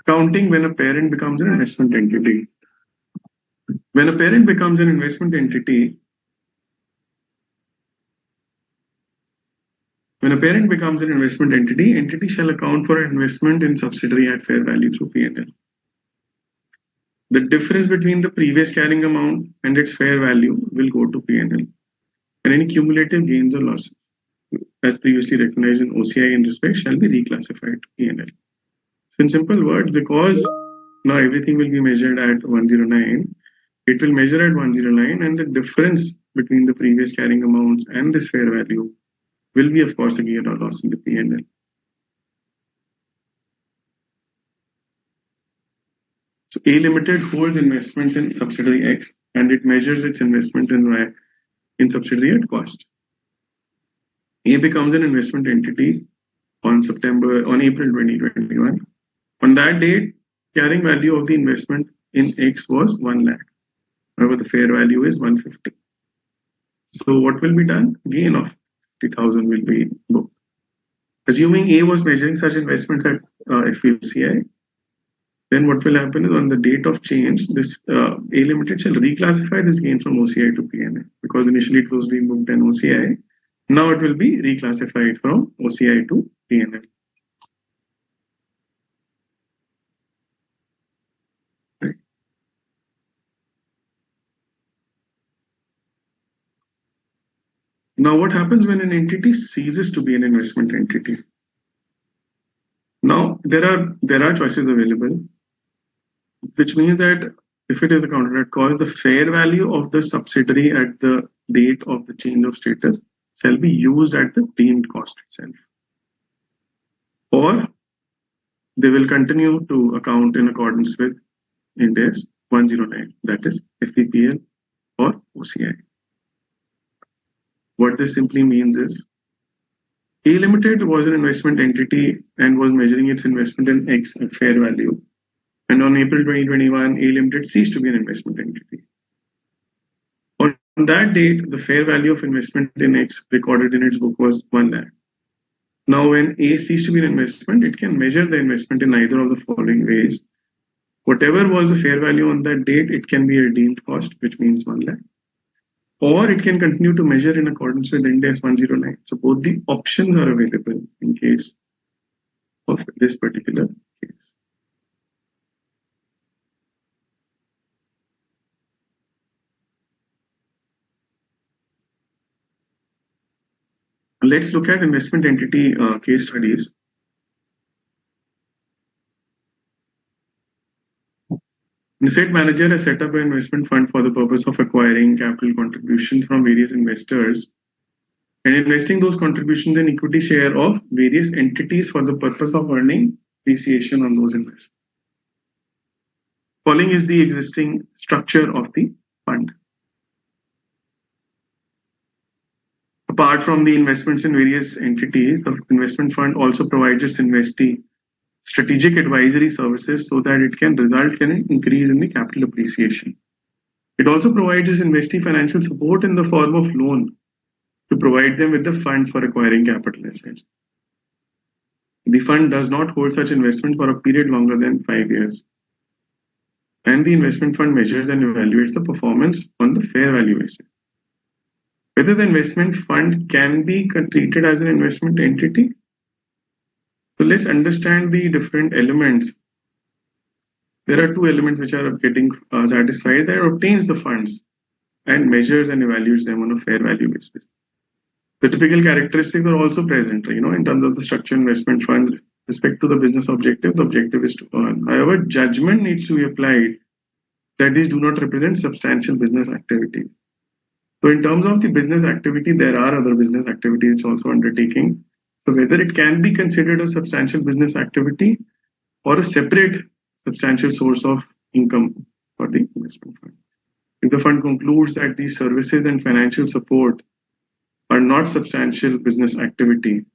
accounting when a parent becomes an investment entity. When a parent becomes an investment entity, entity shall account for investment in subsidiary at fair value through P&L. The difference between the previous carrying amount and its fair value will go to P&L, and any cumulative gains or losses, as previously recognized in OCI in respect, shall be reclassified to P&L. So in simple words, because now everything will be measured at 109, it will measure at 109, and the difference between the previous carrying amounts and this fair value will be, of course, a gain or loss in the P&L. So A Limited holds investments in subsidiary X, and it measures its investment in Y in subsidiary at cost. A becomes an investment entity on April 2021. On that date, carrying value of the investment in X was 1 lakh. However, the fair value is 150. So what will be done? Gain of 50,000 will be booked. Assuming A was measuring such investments at FVCI, then what will happen is on the date of change, this A Limited shall reclassify this gain from OCI to P&L, because initially it was being booked in OCI. Now it will be reclassified from OCI to P&L. Right. Now what happens when an entity ceases to be an investment entity? Now there are choices available, which means that if it is accounted at cost, the fair value of the subsidiary at the date of the change of status shall be used at the deemed cost itself. Or they will continue to account in accordance with Ind AS 109, that is FVPL or OCI. What this simply means is A Limited was an investment entity and was measuring its investment in X at fair value. And on April 2021, A Limited ceased to be an investment entity. On that date, the fair value of investment in X recorded in its book was 1 lakh. Now, when A ceased to be an investment, it can measure the investment in either of the following ways. Whatever was the fair value on that date, it can be a deemed cost, which means 1 lakh. Or it can continue to measure in accordance with Ind AS 109. So both the options are available in case of this particular case. Let's look at investment entity case studies. An asset manager has set up an investment fund for the purpose of acquiring capital contributions from various investors and investing those contributions in equity share of various entities for the purpose of earning appreciation on those investments. Following is the existing structure of the fund. Apart from the investments in various entities, the investment fund also provides its investee strategic advisory services so that it can result in an increase in the capital appreciation. It also provides its investee financial support in the form of loan to provide them with the funds for acquiring capital assets. The fund does not hold such investments for a period longer than 5 years. And the investment fund measures and evaluates the performance on the fair value basis. Whether the investment fund can be treated as an investment entity. So let's understand the different elements. There are two elements which are getting satisfied. That obtains the funds and measures and evaluates them on a fair value basis. The typical characteristics are also present, in terms of the structured investment fund. With respect to the business objective, the objective is to earn. However, judgment needs to be applied that these do not represent substantial business activities. So in terms of the business activity, there are other business activities also undertaking. So whether it can be considered a substantial business activity or a separate substantial source of income for the investment fund. If the fund concludes that these services and financial support are not substantial business activity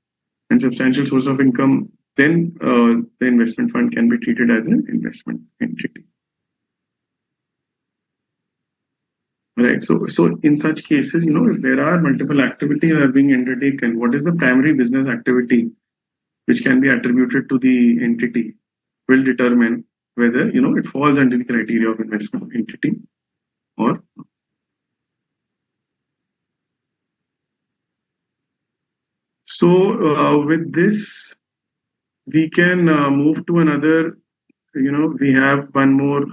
and substantial source of income, then the investment fund can be treated as an investment entity. Right. So in such cases, if there are multiple activities that are being undertaken, what is the primary business activity which can be attributed to the entity will determine whether it falls under the criteria of investment entity or not. So with this, we can move to another. We have one more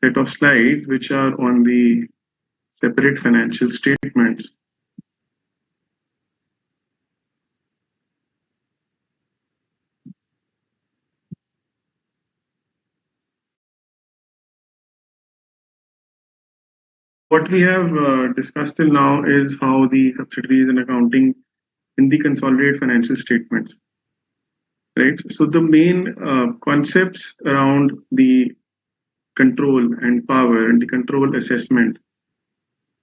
set of slides which are on the separate financial statements. What we have discussed till now is how the subsidiaries and accounting in the consolidated financial statements, right? So the main concepts around the control and power and the control assessment,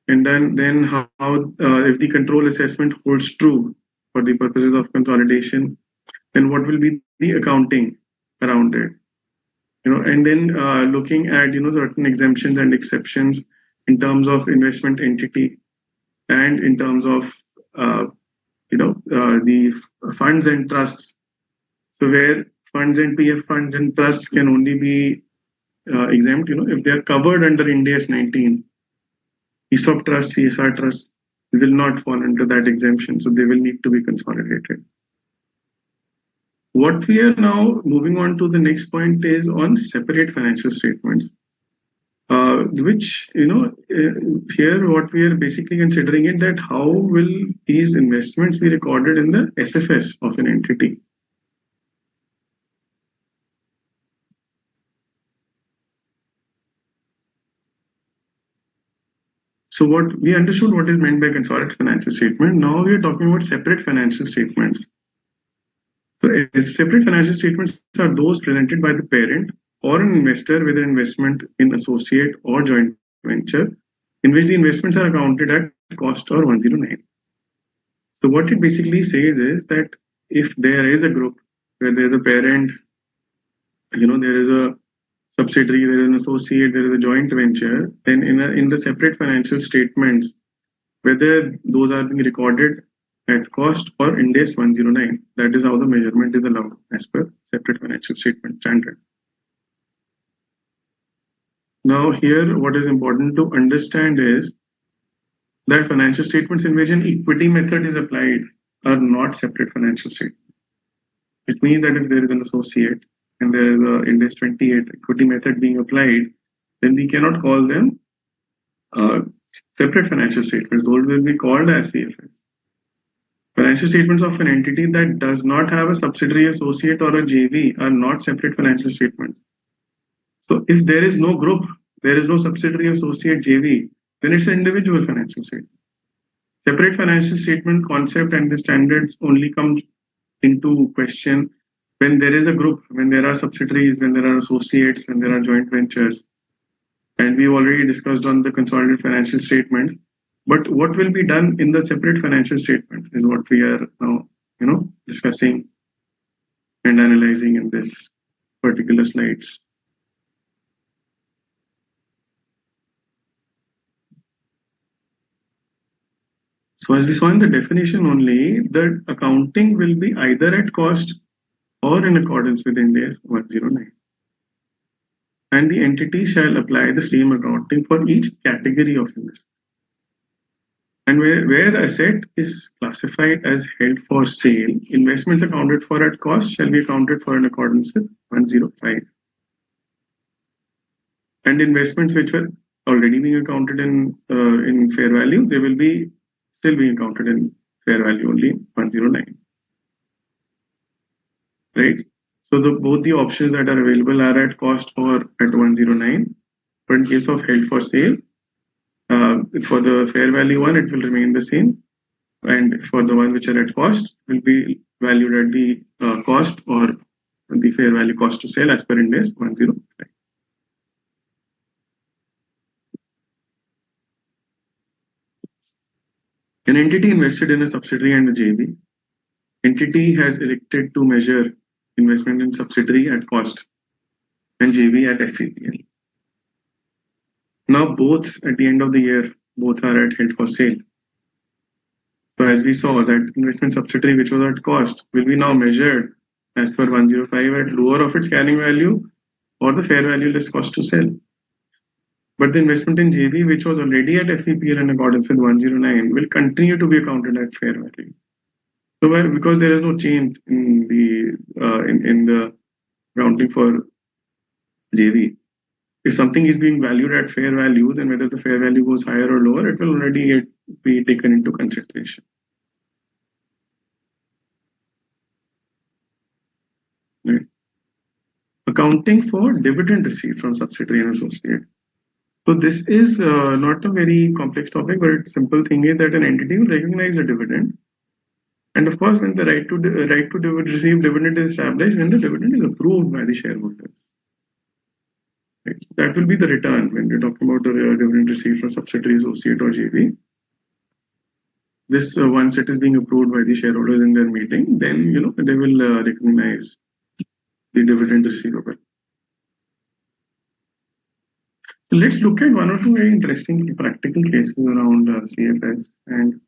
and then how if the control assessment holds true for the purposes of consolidation, then what will be the accounting around it, and then looking at certain exemptions and exceptions in terms of investment entity and in terms of the funds and trusts. So where funds and PF funds and trusts can only be exempt, if they are covered under Ind AS 19. ESOP trusts, CSR trusts will not fall under that exemption, so they will need to be consolidated. What we are now moving on to the next point is on separate financial statements, which here what we are basically considering is that how will these investments be recorded in the SFS of an entity. So what we understood what is meant by consolidated financial statement. Now we are talking about separate financial statements. So separate financial statements are those presented by the parent or an investor with an investment in associate or joint venture in which the investments are accounted at cost or 109. So what it basically says is that if there is a group where there is a parent, there is a subsidiary, there is an associate, there is a joint venture, then in the separate financial statements, whether those are being recorded at cost or Ind AS 109, that is how the measurement is allowed as per separate financial statement standard. Now here, what is important to understand is that financial statements in which an equity method is applied are not separate financial statements. It means that if there is an associate and there is a Ind AS 28 equity method being applied, then we cannot call them separate financial statements. Those will be called as CFS. Financial statements of an entity that does not have a subsidiary, associate, or a JV are not separate financial statements. So if there is no group, there is no subsidiary, associate, JV, then it's an individual financial statement. Separate financial statement concept and the standards only come into question when there is a group, when there are subsidiaries, when there are associates, when there are joint ventures. And we've already discussed on the consolidated financial statements. But what will be done in the separate financial statement is what we are now, discussing and analyzing in this particular slides. So as we saw in the definition only, the accounting will be either at cost or in accordance with Ind AS 109. And the entity shall apply the same accounting for each category of investment. And where the asset is classified as held for sale, investments accounted for at cost shall be accounted for in accordance with 105. And investments which were already being accounted in fair value, they will be still being accounted in fair value only 109. Right? So both the options that are available are at cost or at 109. But in case of held for sale, for the fair value one, it will remain the same. And for the one which are at cost, will be valued at the cost or the fair value cost to sale as per Ind AS 105. An entity invested in a subsidiary and a JV. Entity has elected to measure investment in subsidiary at cost and JV at FVPL. Now both at the end of the year, both are at held for sale. So as we saw that investment subsidiary which was at cost will be now measured as per 105 at lower of its carrying value or the fair value less cost to sell. But the investment in JV, which was already at FVPL in accordance with 109, will continue to be accounted at fair value. So because there is no change in the accounting for JV. If something is being valued at fair value, then whether the fair value goes higher or lower, it will already be taken into consideration. Right. Accounting for dividend received from subsidiary and associate. So this is not a very complex topic, but the simple thing is that an entity will recognize a dividend. And of course, when the right to receive dividend is established, when the dividend is approved by the shareholders. Right. So that will be the return when we're talking about the dividend received from subsidiary, associate, or JV. This once it is being approved by the shareholders in their meeting, then they will recognize the dividend receivable. So let's look at one or two very interesting practical cases around CFS. And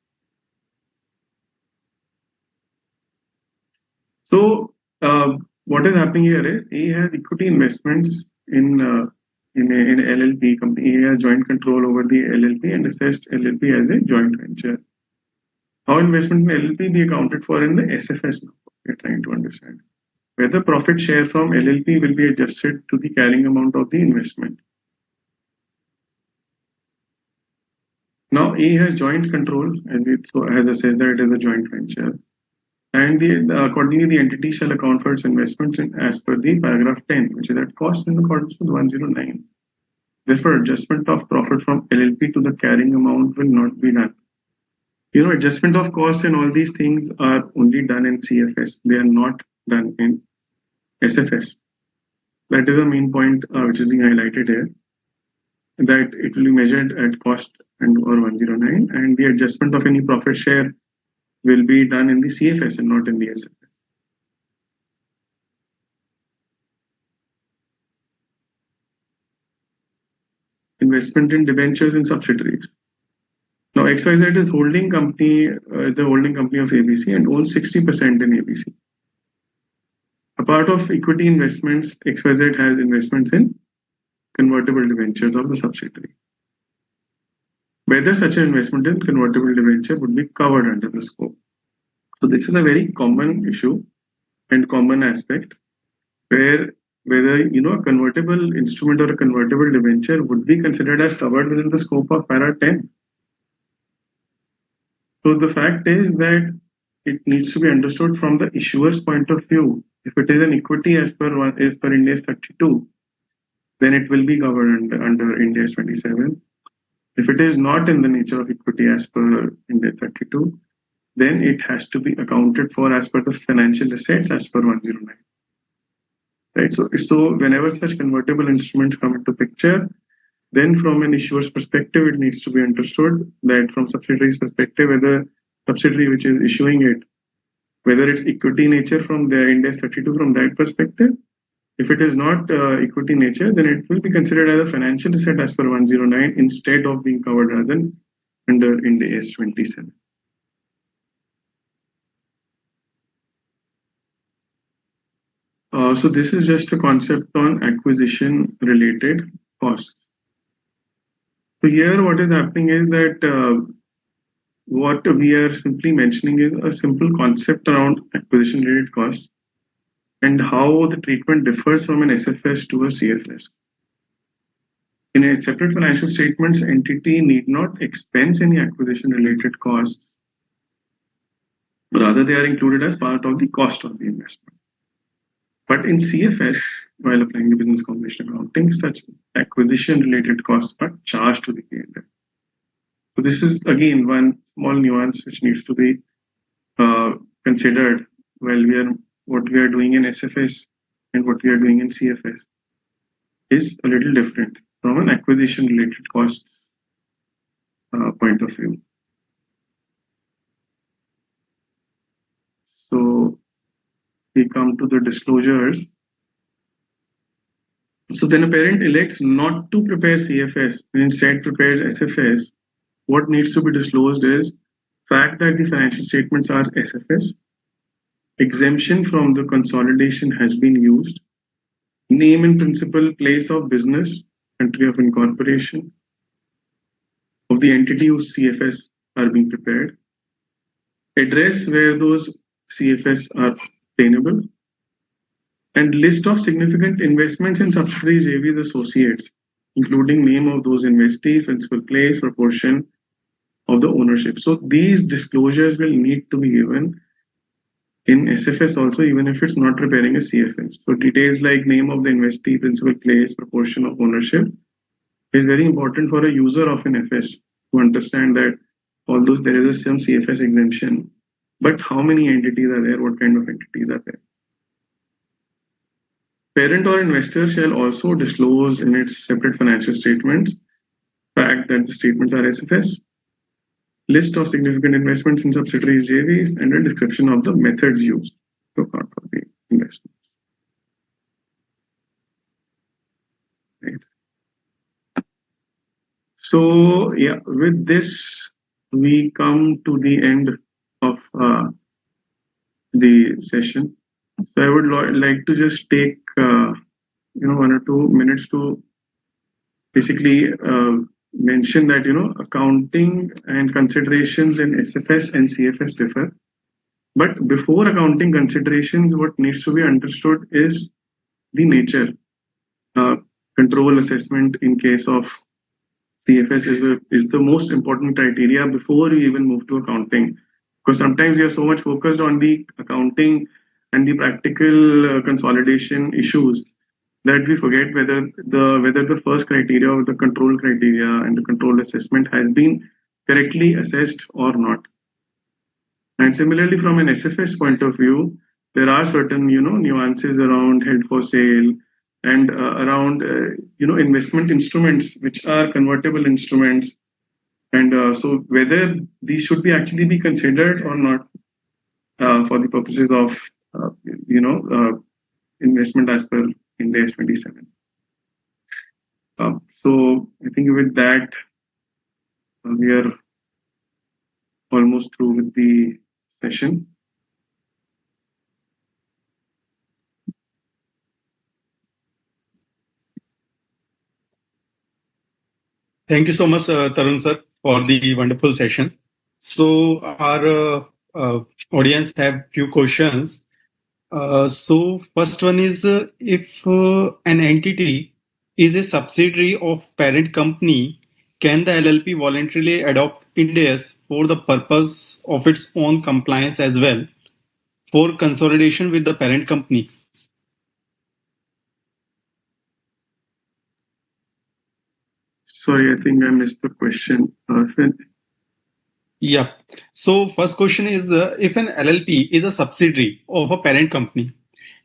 so what is happening here is A has equity investments in LLP company. A has joint control over the LLP and assessed LLP as a joint venture. How investment in LLP be accounted for in the SFS? We're trying to understand whether profit share from LLP will be adjusted to the carrying amount of the investment. Now A has joint control, as I said that it is a joint venture, and accordingly the entity shall account for its investments as per the paragraph 10, which is at cost in accordance with 109. Therefore, adjustment of profit from LLP to the carrying amount will not be done. Adjustment of costs and all these things are only done in CFS. They are not done in SFS. That is the main point which is being highlighted here, that it will be measured at cost and or 109, and the adjustment of any profit share will be done in the CFS and not in the SFS. Investment in debentures in subsidiaries. Now, XYZ is holding company, the holding company of ABC and owns 60% in ABC. A part of equity investments, XYZ has investments in convertible debentures of the subsidiary. Whether such an investment in convertible debenture would be covered under the scope. So this is a very common issue and common aspect where whether a convertible instrument or a convertible debenture would be considered as covered within the scope of para 10. So the fact is that it needs to be understood from the issuer's point of view. If it is an equity as per Ind AS 32, then it will be covered under Ind AS 27. If it is not in the nature of equity as per Ind AS 32, then it has to be accounted for as per the financial assets as per 109. Right. So whenever such convertible instruments come into picture, then from an issuer's perspective, it needs to be understood that from subsidiary's perspective, whether subsidiary which is issuing it, whether it's equity nature from the Ind AS 32 from that perspective. If it is not equity nature, then it will be considered as a financial asset as per 109 instead of being covered as under Ind AS 27. So this is just a concept on acquisition related costs. So here what is happening is that what we are simply mentioning is a simple concept around acquisition related costs and how the treatment differs from an SFS to a CFS. In a separate financial statements, entity need not expense any acquisition related costs. Rather, they are included as part of the cost of the investment. But in CFS, while applying the business combination accounting, such acquisition-related costs are charged to the P&L. So this is again one small nuance which needs to be considered while what we are doing in SFS and what we are doing in CFS is a little different from an acquisition-related costs point of view. So we come to the disclosures. So then a parent elects not to prepare CFS and instead prepares SFS. What needs to be disclosed is fact that the financial statements are SFS, exemption from the consolidation has been used. Name and principal, place of business, country of incorporation of the entity whose CFS are being prepared, address where those CFS are obtainable, and list of significant investments in subsidiaries, JVs, associates, including name of those investees, principal, place, proportion of the ownership. So these disclosures will need to be given in SFS also, even if it's not preparing a CFS. So details like name of the investee, principal, place, proportion of ownership is very important for a user of an FS to understand that although there is some CFS exemption, but how many entities are there, what kind of entities are there. Parent or investor shall also disclose in its separate financial statements fact that the statements are SFS, list of significant investments in subsidiaries, JVs, and a description of the methods used to account for the investments. Right. So, yeah, with this, we come to the end of the session. So, I would like to just take 1 or 2 minutes to basically mention that accounting and considerations in SFS and CFS differ. But before accounting considerations, what needs to be understood is the nature. Control assessment in case of CFS is the most important criteria before you even move to accounting. Because sometimes we are so much focused on the accounting and the practical consolidation issues that we forget whether the first criteria or the control criteria and the control assessment has been correctly assessed or not. And similarly, from an SFS point of view, there are certain nuances around held for sale and around investment instruments which are convertible instruments, and so whether these should be actually be considered or not for the purposes of investment as per Ind AS 27. So I think with that, we are almost through with the session. Thank you so much, Tarun sir, for the wonderful session. So our audience have few questions. So first one is if an entity is a subsidiary of parent company, can the LLP voluntarily adopt Ind AS for the purpose of its own compliance as well for consolidation with the parent company? Sorry, I think I missed the question. Yeah. So first question is if an LLP is a subsidiary of a parent company,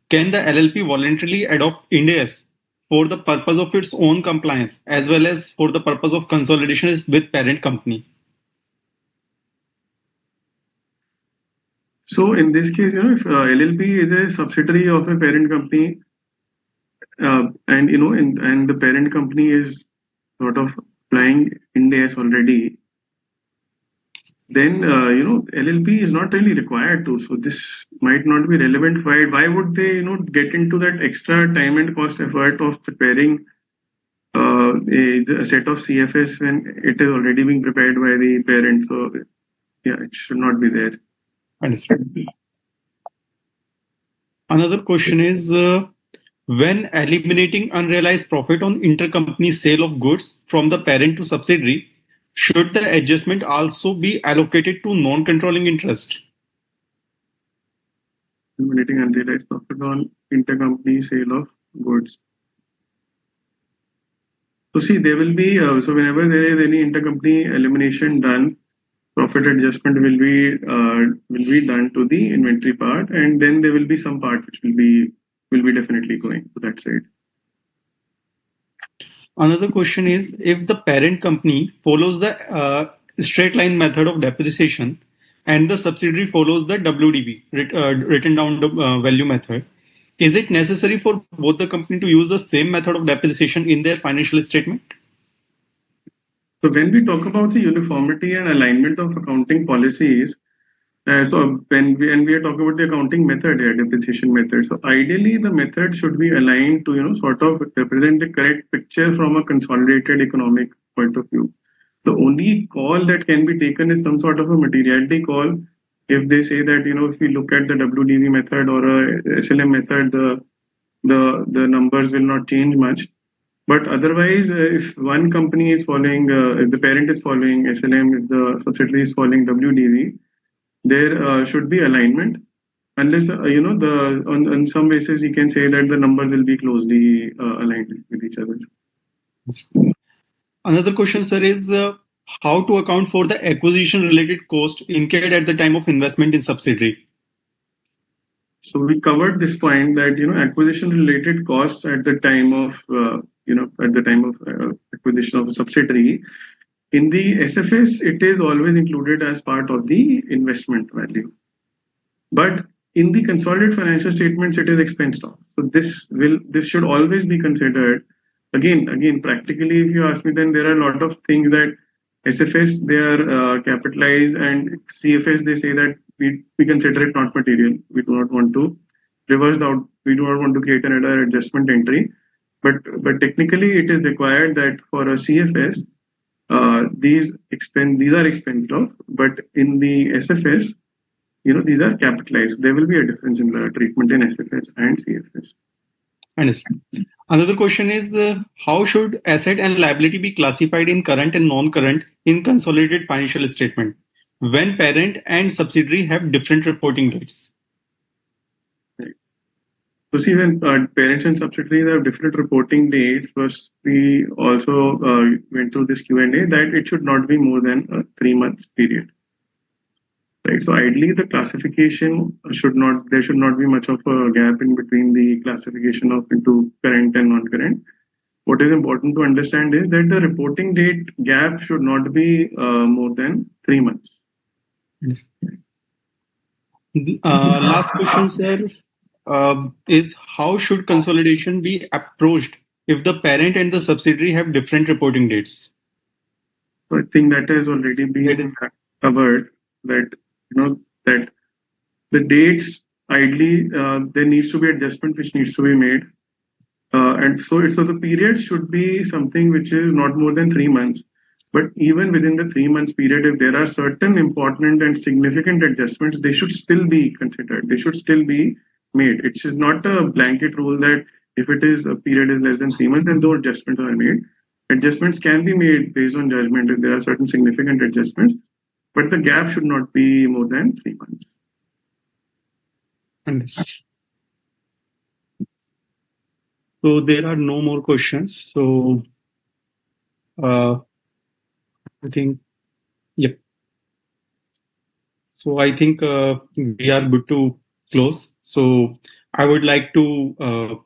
can the LLP voluntarily adopt Ind AS for the purpose of its own compliance as well as for the purpose of consolidation with parent company? So in this case, if LLP is a subsidiary of a parent company, and and the parent company is sort of applying Ind AS already, then LLP is not really required to. So this might not be relevant. Why would they get into that extra time and cost effort of preparing a set of CFS when it is already being prepared by the parent? So yeah, it should not be there. Understood. Another question is when eliminating unrealized profit on intercompany sale of goods from the parent to subsidiary, should the adjustment also be allocated to non-controlling interest? Eliminating unrealized profit on intercompany sale of goods. So see, there will be so whenever there is any intercompany elimination done, profit adjustment will be done to the inventory part, and then there will be some part which will be definitely going to that side. Another question is if the parent company follows the straight line method of depreciation and the subsidiary follows the WDV, written down value method, is it necessary for both the company to use the same method of depreciation in their financial statement? So when we talk about the uniformity and alignment of accounting policies, So when we are talking about the accounting method here, depreciation method. So ideally, the method should be aligned to sort of represent the correct picture from a consolidated economic point of view. The only call that can be taken is some sort of a materiality call. If they say that if we look at the WDV method or a SLM method, the numbers will not change much. But otherwise, if one company is following, if the parent is following SLM, if the subsidiary is following WDV, there should be alignment. Unless the on some basis you can say that the numbers will be closely aligned with each other. Another question, sir, is how to account for the acquisition-related cost incurred at the time of investment in subsidiary. So we covered this point that acquisition-related costs at the time of acquisition of a subsidiary. In the SFS, it is always included as part of the investment value. But in the consolidated financial statements, it is expensed off. So this should always be considered. Again, practically, if you ask me, then there are a lot of things that SFS they are capitalized, and CFS they say that we consider it not material. We do not want to reverse out. We do not want to create another adjustment entry. But technically, it is required that for a CFS, these are expensed off. But in the SFS, these are capitalized. There will be a difference in the treatment in SFS and CFS. Understand. Another question is how should asset and liability be classified in current and non-current in consolidated financial statement when parent and subsidiary have different reporting dates? Right. So see, when parents and subsidiaries have different reporting dates, first we also went through this Q&A that it should not be more than a 3-month period. Right. So ideally, the classification there should not be much of a gap in between the classification of into current and non-current. What is important to understand is that the reporting date gap should not be more than 3 months. Last question, sir, is how should consolidation be approached if the parent and the subsidiary have different reporting dates? So I think that has already been covered. That the dates ideally there needs to be adjustment which needs to be made, and so the period should be something which is not more than 3 months. But even within the 3 months period, if there are certain important and significant adjustments, they should still be considered. They should still be made. It is not a blanket rule that if it is a period is less than 3 months, then no adjustments are made. Adjustments can be made based on judgment if there are certain significant adjustments, but the gap should not be more than 3 months. Understood. So there are no more questions. So I think, yep. So I think we are good to close. So I would like to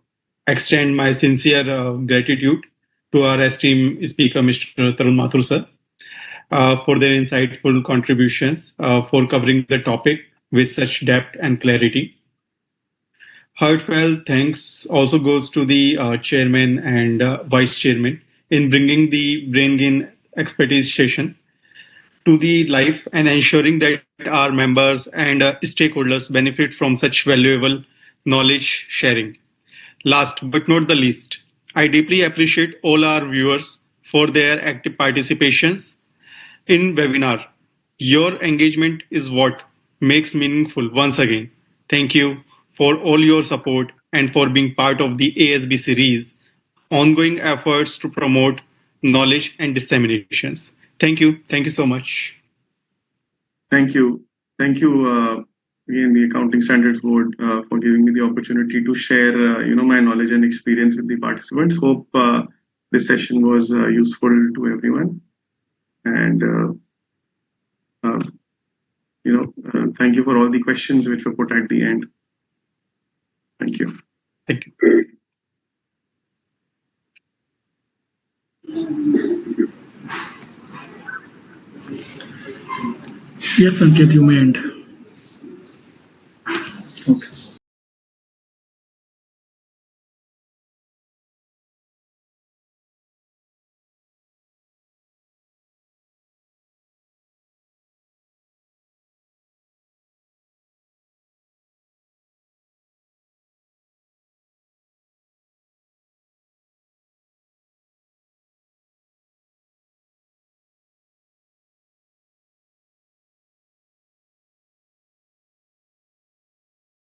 extend my sincere gratitude to our esteemed speaker, Mr. Tarun Mathur sir, for their insightful contributions, for covering the topic with such depth and clarity. Heartfelt thanks also goes to the chairman and vice chairman in bringing the Brain Gain expertise session to the life and ensuring that our members and stakeholders benefit from such valuable knowledge sharing. Last but not the least, I deeply appreciate all our viewers for their active participations in webinar. Your engagement is what makes meaningful. Once again, thank you for all your support and for being part of the ASB series ongoing efforts to promote knowledge and disseminations. Thank you. Thank you so much. Thank you. Thank you again, the Accounting Standards Board, for giving me the opportunity to share, my knowledge and experience with the participants. Hope this session was useful to everyone. And, thank you for all the questions which were put at the end. Thank you. Thank you. Yes, Sanket, you may end.